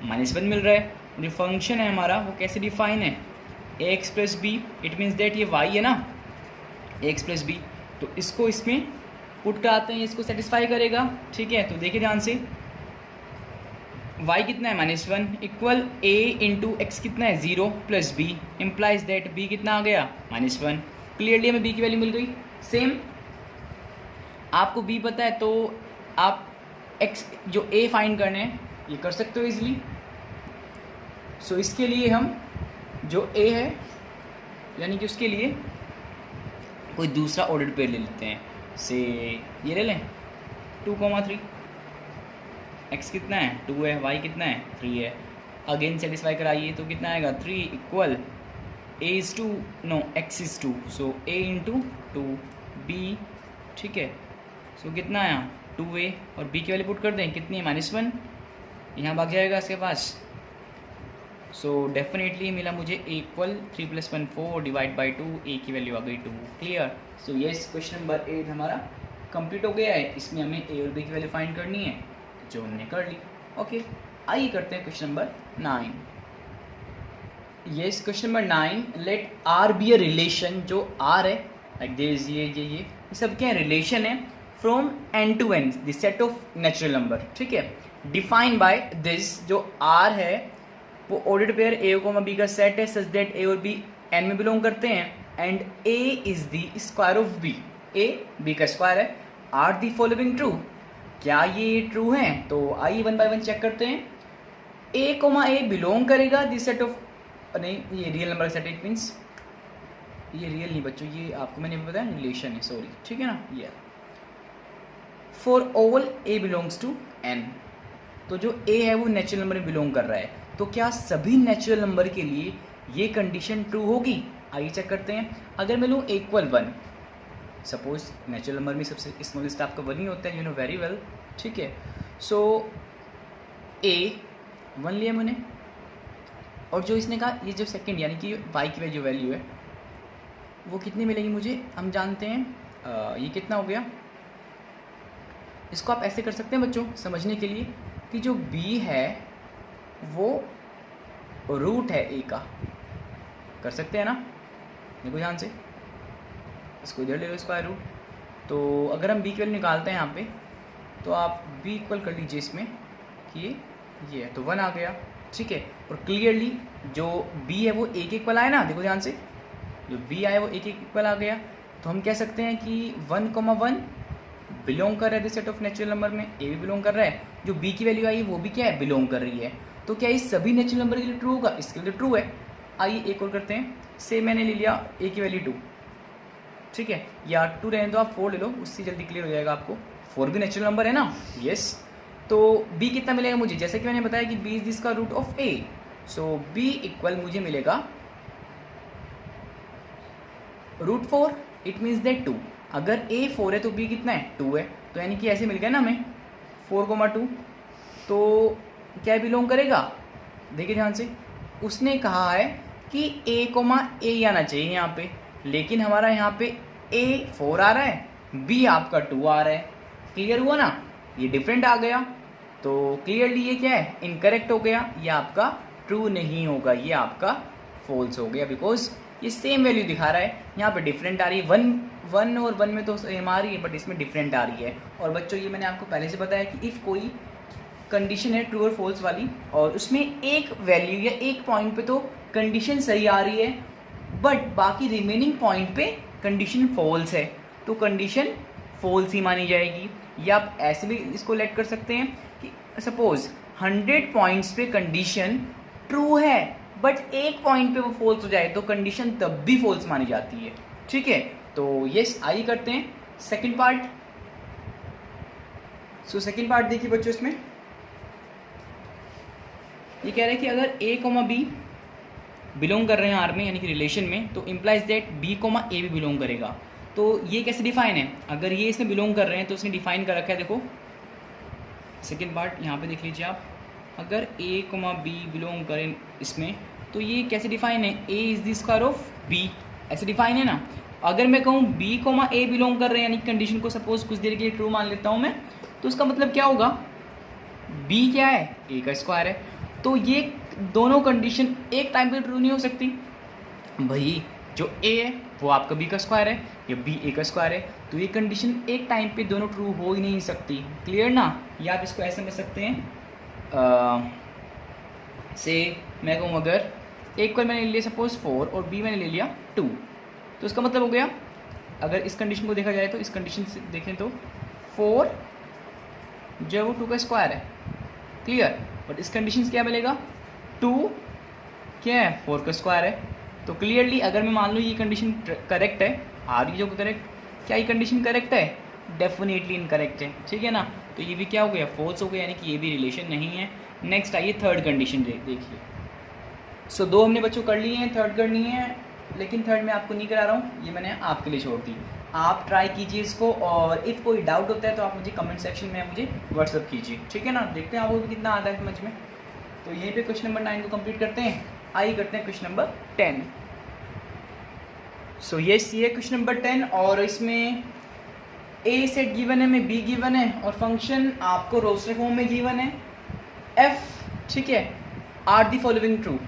-1 मिल रहा है। जो फंक्शन है हमारा वो कैसे डिफाइन है, ax plus b, it means that ये y है ना, ax प्लस बी, तो इसको इसमें पुट कराते हैं, इसको सेटिस्फाई करेगा, ठीक है। तो देखिए ध्यान से, y कितना है -1 इक्वल a इंटू एक्स कितना है 0 plus b, implies that b कितना आ गया -1। क्लियरली हमें b की वैल्यू मिल गई। सेम आपको b पता है तो आप x जो a फाइंड करने हैं ये कर सकते हो इजीली। सो इसके लिए हम जो a है यानी कि उसके लिए कोई दूसरा ऑर्डर पेयर ले लेते हैं, से ये ले लें 2,3, x कितना है 2 है, y कितना है 3 है। अगेन सेटिस्फाई कराइए तो कितना आएगा 3 equal a is 2 no x is 2, so a into 2 b, ठीक है। सो कितना आया 2a और b की वैल्यू पुट कर दें, कितनी है -1, यहाँ भाग जाएगा इसके पास। सो डेफिनेटली मिला मुझे a equal 3 + 1 4 divide by 2, a की वैल्यू आ गई 2। Clear. So yes, question number 8 हमारा कंप्लीट हो गया है। इसमें हमें a और b की वैल्यू फाइंड करनी है जो हमने कर ली। ओके, आइए करते हैं question number 9। Yes, question number 9, let r be a relation, जो आर है लाइक दिस, ये सब क्या है, रिलेशन है from n to n the set of natural number, ठीक है। डिफाइंड बाय दिस, जो आर है वो ऑर्डर्ड पेयर ए और बी का सेट है सच दैट ए और बी एन में बिलोंग करते हैं and a is the square of b, a b का स्क्वायर है। आर दी फॉलोइंग ट्रू, क्या ये ट्रू है? तो आइए 1 बाय 1 चेक करते हैं। ए बिलोंग करेगा दिस सेट ऑफ, नहीं ये real number set, it means ये रियल नहीं बच्चों, ये आपको मैंने बताया रिलेशन है, सॉरी, ठीक है ना। ये for all a belongs to n, तो जो ए है वो नेचुरल नंबर में बिलोंग कर रहा है, तो क्या सभी नेचुरल नंबर के लिए ये कंडीशन ट्रू होगी? आइए चेक करते हैं। अगर मैं लूँ इक्वल 1, सपोज नेचुरल नंबर में सबसे स्मॉलेस्ट आपका 1 ही होता है, यू नो वेरी वेल, ठीक है। सो ए 1 लिया मैंने, और जो इसने कहा ये जो सेकंड यानी कि y की जो वैल्यू है वो कितनी मिलेगी मुझे, हम जानते हैं ये कितना हो गया। इसको आप ऐसे कर सकते हैं बच्चों समझने के लिए कि जो b है वो रूट है a का, कर सकते हैं ना, देखो ध्यान से, इसको इधर ले लो स्क्वायर रूट। तो अगर हम b की वैल्यू निकालते हैं यहाँ पे, तो आप b इक्वल कर लीजिए इसमें कि ये है, तो 1 आ गया, ठीक है। और क्लियरली जो b है वो a के इक्वल आया ना, देखो ध्यान से, जो b आया वो a के इक्वल आ गया। तो हम कह सकते हैं कि 1,1 बिलोंग कर रहा है this set of natural number में, a भी बिलोंग कर रहा है, जो b की वैल्यू आई वो भी क्या है, बिलोंग कर रही है। तो क्या ये सभी नेचुरल नंबर के लिए ट्रू होगा? इसके लिए ट्रू है। आइए एक और करते हैं, से मैंने ले लिया a की वैल्यू 2, ठीक है, या 2 रहने दो, आप 4 ले लो, उससे जल्दी क्लियर हो जाएगा आपको, 4 भी नेचुरल नंबर है ना, यस। तो b कितना मिलेगा मुझे, जैसे कि मैंने बताया कि b इज दिस का root of a, so b equal मुझे मिलेगा √4, इट मीन्स दैट 2। अगर a 4 है तो b कितना है 2 है, तो यानी कि ऐसे मिल गया ना हमें 4,2। तो क्या बिलोंग करेगा, देखिए ध्यान से, उसने कहा है कि a आना चाहिए यहाँ पे, लेकिन हमारा यहाँ पे a 4 आ रहा है, b आपका 2 आ रहा है। क्लियर हुआ ना, ये डिफरेंट आ गया, तो क्लियरली ये क्या है, इनकरेक्ट हो गया, ये आपका ट्रू नहीं होगा, ये आपका फॉल्स हो गया, बिकॉज ये सेम वैल्यू दिखा रहा है, यहाँ पे डिफरेंट आ रही है। 1 और 1 में तो सेम आ रही है, बट इसमें डिफरेंट आ रही है। और बच्चों ये मैंने आपको पहले से बताया कि इफ़ कोई कंडीशन है ट्रू और फॉल्स वाली, और उसमें एक वैल्यू या एक पॉइंट पे तो कंडीशन सही आ रही है, बट बाकी रिमेनिंग पॉइंट पे कंडीशन फॉल्स है, तो कंडीशन फॉल्स ही मानी जाएगी। या आप ऐसे भी इसको लेट कर सकते हैं कि सपोज 100 पॉइंट्स पे कंडीशन ट्रू है, बट एक पॉइंट पे वो फॉल्स हो जाए तो कंडीशन तब भी फॉल्स मानी जाती है, ठीक है। तो यस, आइए करते हैं second part. So second part देखिए बच्चों, इसमें ये कह रहे हैं कि अगर a, b बिलोंग कर रहे हैं आर में यानी कि रिलेशन में, तो इम्प्लाइज दैट b, a भी बिलोंग करेगा। तो ये कैसे डिफाइन है, अगर ये इसमें बिलोंग कर रहे हैं तो उसने डिफाइन कर रखा है, देखो सेकंड पार्ट यहाँ पे देख लीजिए आप, अगर a, b बिलोंग करें इसमें, तो ये कैसे डिफाइन है, a is the square of b, ऐसे डिफाइन है ना। अगर मैं कहूँ b कोमा a बिलोंग कर रहे हैं, यानी कंडीशन को सपोज कुछ देर के लिए ट्रू मान लेता हूँ मैं, तो उसका मतलब क्या होगा, b क्या है, a का स्क्वायर है। तो ये दोनों कंडीशन एक टाइम पे ट्रू नहीं हो सकती भाई, जो a है वो आपका b का स्क्वायर है या b a का स्क्वायर है, तो ये कंडीशन एक टाइम पे दोनों ट्रू हो ही नहीं सकती। क्लियर ना। या आप इसको ऐसे समझ सकते हैं, से मैं कहूँ अगर एक पर मैंने ले लिया सपोज 4 और b मैंने ले लिया 2, तो इसका मतलब हो गया, अगर इस कंडीशन को देखा जाए तो इस कंडीशन से देखें तो 4 जो है वो 2 का स्क्वायर है। क्लियर। बट इस कंडीशन से क्या मिलेगा, 2 क्या है, 4 का स्क्वायर है। तो क्लियरली अगर मैं मान लूँ ये कंडीशन करेक्ट है, आ रही जो करेक्ट, क्या ये कंडीशन करेक्ट है, डेफिनेटली इनकरेक्ट है। ठीक है ना। तो ये भी क्या हो गया, फॉल्स हो गया, यानी कि ये भी रिलेशन नहीं है। नेक्स्ट आइए थर्ड कंडीशन देखिए। सो 2 हमने बच्चों कर लिए हैं, थर्ड करनी है, लेकिन थर्ड मैं आपको नहीं करा रहा हूँ, ये मैंने आपके लिए छोड़ दी। आप ट्राई कीजिए इसको, और इफ़ कोई डाउट होता है तो आप मुझे कमेंट सेक्शन में मुझे व्हाट्सअप कीजिए। ठीक है ना। देखते हैं आपको कितना आता है समझ में। तो यहीं पे क्वेश्चन नंबर 9 को कंप्लीट करते हैं। आइए करते हैं क्वेश्चन नंबर 10। सो ये है क्वेश्चन नंबर 10, और इसमें ए सेट गिवन है, में बी गिवन है, और फंक्शन आपको रोस्टर फॉर्म में गिवन है एफ। ठीक है। Are the following true,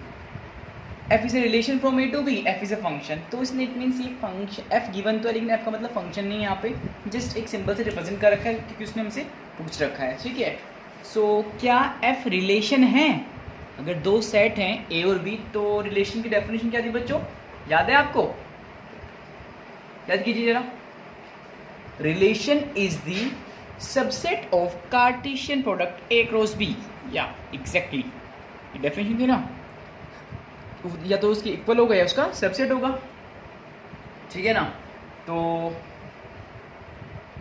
f is a relation from a to b, f is a function. तो इसने इट मीन्स ये फंक्शन एफ गिवन तो है, लेकिन एफ का मतलब फंक्शन नहीं है, यहाँ पे जस्ट एक सिंबल से रिप्रेजेंट कर रखा है क्योंकि उसने हमसे पूछ रखा है। ठीक है। सो क्या एफ रिलेशन है, अगर 2 सेट हैं ए और बी, तो रिलेशन की डेफिनेशन क्या थी बच्चों, याद है आपको, याद कीजिए जरा। Relation is the subset of Cartesian product a cross b, या एग्जैक्टली ये डेफिनेशन थी ना, या तो उसकी इक्वल होगा या उसका सबसेट होगा। ठीक है ना। तो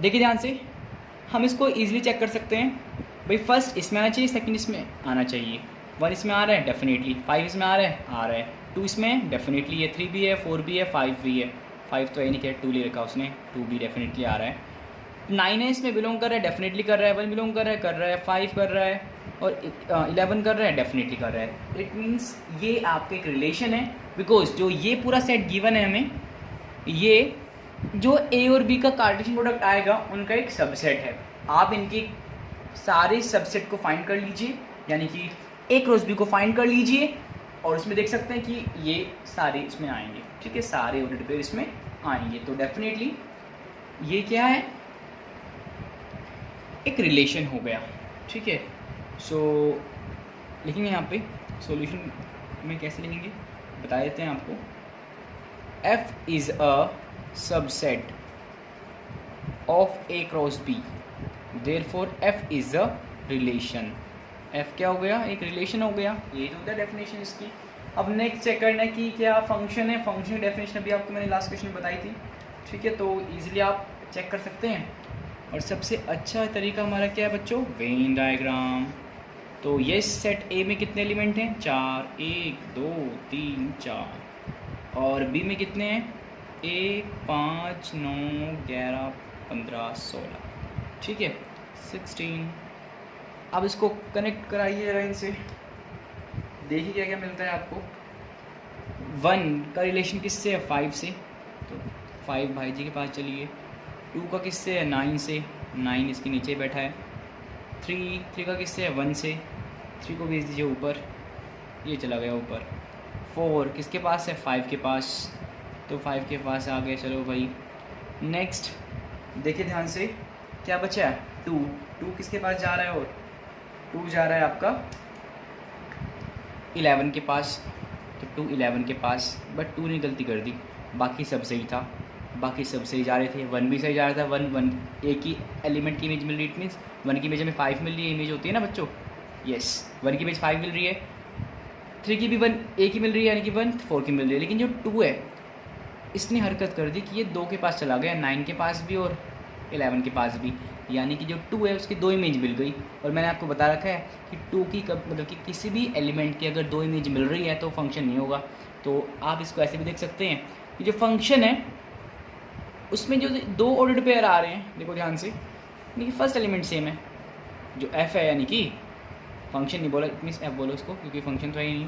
देखिए ध्यान से, हम इसको इजीली चेक कर सकते हैं भाई। फर्स्ट इसमें आना चाहिए, सेकंड इसमें आना चाहिए। 1 इसमें आ रहा है डेफिनेटली, 5 इसमें आ रहा है 2 इसमें डेफिनेटली है, 3 भी है, 4 भी है, 5 भी है। 5 तो है नहीं, क्या 2 ले रखा उसने, 2 भी डेफिनेटली आ रहा है। 9 है इसमें बिलोंग कर रहा है, डेफिनेटली कर रहा है। 1 बिलोंग कर रहा है 5 कर रहा है, और 11 कर रहा है, डेफिनेटली कर रहा है। इट मीन्स ये आपका एक रिलेशन है, बिकॉज जो ये पूरा सेट गिवन है हमें, ये जो ए और बी का कार्टेशियन प्रोडक्ट आएगा उनका एक सबसेट है। आप इनके सारे सबसेट को फाइंड कर लीजिए, यानी कि ए क्रॉस बी को फाइंड कर लीजिए, और उसमें देख सकते हैं कि ये सारे इसमें आएंगे। ठीक है, सारे ऑर्डर पेयर इसमें आएंगे। तो डेफिनेटली ये क्या है, एक रिलेशन हो गया। ठीक है। सो लिखेंगे यहाँ पे सॉल्यूशन में कैसे लिखेंगे बता देते हैं आपको। F is a subset of A cross B, therefore F is a relation. F क्या हो गया, एक रिलेशन हो गया। ये तो होता है डेफिनेशन इसकी। अब नेक्स्ट चेक करना है कि क्या फंक्शन है। फंक्शन की डेफिनेशन अभी आपको मैंने लास्ट क्वेश्चन में बताई थी। ठीक है, तो ईजिली आप चेक कर सकते हैं। और सबसे अच्छा तरीका हमारा क्या है बच्चों, वेन डायग्राम। तो ये सेट ए में कितने एलिमेंट हैं, 4, 1 2 3 4, और बी में कितने हैं, 1 5 9 11 15 16। ठीक है, 16। अब इसको कनेक्ट कराइए जरा इनसे, देखिए क्या क्या मिलता है आपको। 1 का रिलेशन किससे है, 5 से, तो 5 भाई जी के पास चलिए। 2 का किससे है, 9 से, 9 इसके नीचे बैठा है। 3 का किससे है, 1 से, 3 को भेज दीजिए ऊपर, ये चला गया ऊपर। 4 किसके पास है, 5 के पास, तो 5 के पास आ गए। चलो भाई नेक्स्ट देखिए ध्यान से, क्या बचा है, 2 किसके पास जा रहा है, और 2 जा रहा है आपका 11 के पास, तो 2 11 के पास, बट 2 ने गलती कर दी, बाकी सब सही था, बाकी सब सही जा रहे थे। 1 भी सही जा रहा था, 1 एक ही एलिमेंट की इमेज मिल रही, इट मीन्स 1 की इमेज हमें 5 मिल रही है, इमेज होती है ना बच्चों, यस 1 की इमेज 5 मिल रही है। 3 की भी 1 एक ही मिल रही है, यानी कि 1 4 की मिल रही है। लेकिन जो 2 है इसने हरकत कर दी कि ये 2 के पास चला गया, 9 के पास भी और 11 के पास भी, यानी कि जो 2 है उसकी 2 इमेज मिल गई। और मैंने आपको बता रखा है कि 2 की मतलब कि किसी भी एलिमेंट की अगर 2 इमेज मिल रही है तो फंक्शन नहीं होगा। तो आप इसको ऐसे भी देख सकते हैं कि जो फंक्शन है उसमें जो 2 ऑर्डर्ड पेयर आ रहे हैं, देखो ध्यान से, यानी कि फर्स्ट एलिमेंट सेम है, जो f है, यानी कि फंक्शन नहीं बोला, इट मीन्स f बोलो उसको, क्योंकि फंक्शन तो है ही नहीं।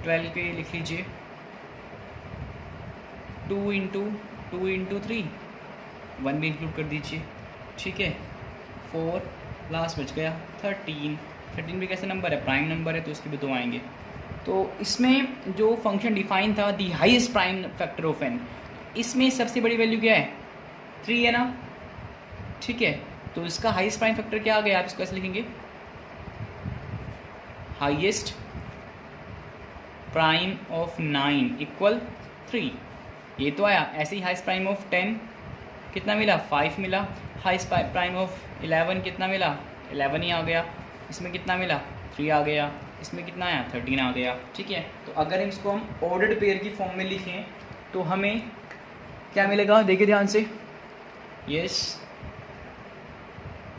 12 के लिख लीजिए 2 इंटू 3, 1 भी इंक्लूड कर दीजिए, ठीक है। 4 लास्ट बच गया 13 भी कैसा नंबर है, प्राइम नंबर है, तो उसके भी 2 आएंगे। तो इसमें जो फंक्शन डिफाइन था the highest prime factor of n, इसमें सबसे बड़ी वैल्यू क्या है, 3 है ना, ठीक है। तो इसका हाईएस्ट प्राइम फैक्टर क्या आ गया, आप इसको कैसे लिखेंगे, हाईएस्ट प्राइम ऑफ 9 इक्वल 3, ये तो आया। ऐसे ही हाईएस्ट प्राइम ऑफ 10 कितना मिला, 5 मिला। हाईएस्ट प्राइम ऑफ 11 कितना मिला, 11 ही आ गया। इसमें कितना मिला, 3 आ गया। इसमें कितना आया, 13 आ गया, ठीक है। तो अगर इसको हम ऑर्डर्ड पेयर की फॉर्म में लिखें तो हमें क्या मिलेगा, देखिए ध्यान से, यस,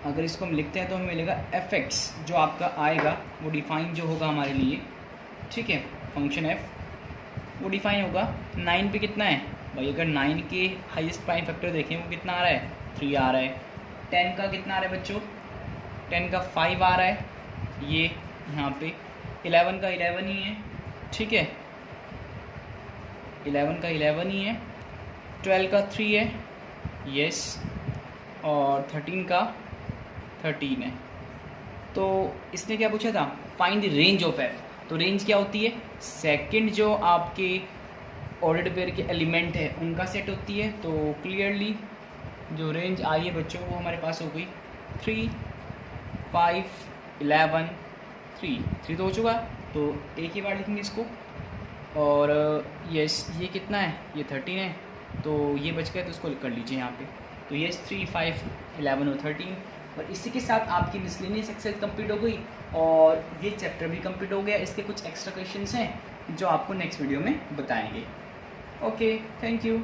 अगर इसको हम लिखते हैं तो हमें मिलेगा fx, जो आपका आएगा वो डिफाइन जो होगा हमारे लिए, ठीक है, फंक्शन f वो डिफाइन होगा 9 पे कितना है भाई, अगर 9 के हाईएस्ट प्राइम फैक्टर देखें वो कितना आ रहा है, 3 आ रहा है। 10 का कितना आ रहा है बच्चों, 10 का 5 आ रहा है, ये यहाँ पे 11 का 11 ही है, ठीक है, 11 का 11 ही है। 12 का 3 है, यस, और 13 का 13 है। तो इसने क्या पूछा था, find the range of F. तो रेंज क्या होती है, सेकंड जो आपके ऑर्डर्ड पेयर के एलिमेंट है उनका सेट होती है। तो क्लियरली जो रेंज आई है बच्चों वो हमारे पास हो गई 3, 5, 11, 3 तो हो चुका। तो एक ही बार लिखेंगे इसको, और यस ये कितना है, ये 13 है, तो ये बच गया, तो इसको कर लीजिए यहाँ पे। तो यस 3, 5, 11 और 13, और इसी के साथ आपकी मिसलेनियस एक्सरसाइज कंप्लीट हो गई और ये चैप्टर भी कंप्लीट हो गया। इसके कुछ एक्स्ट्रा क्वेश्चंस हैं जो आपको नेक्स्ट वीडियो में बताएंगे। Okay, thank you.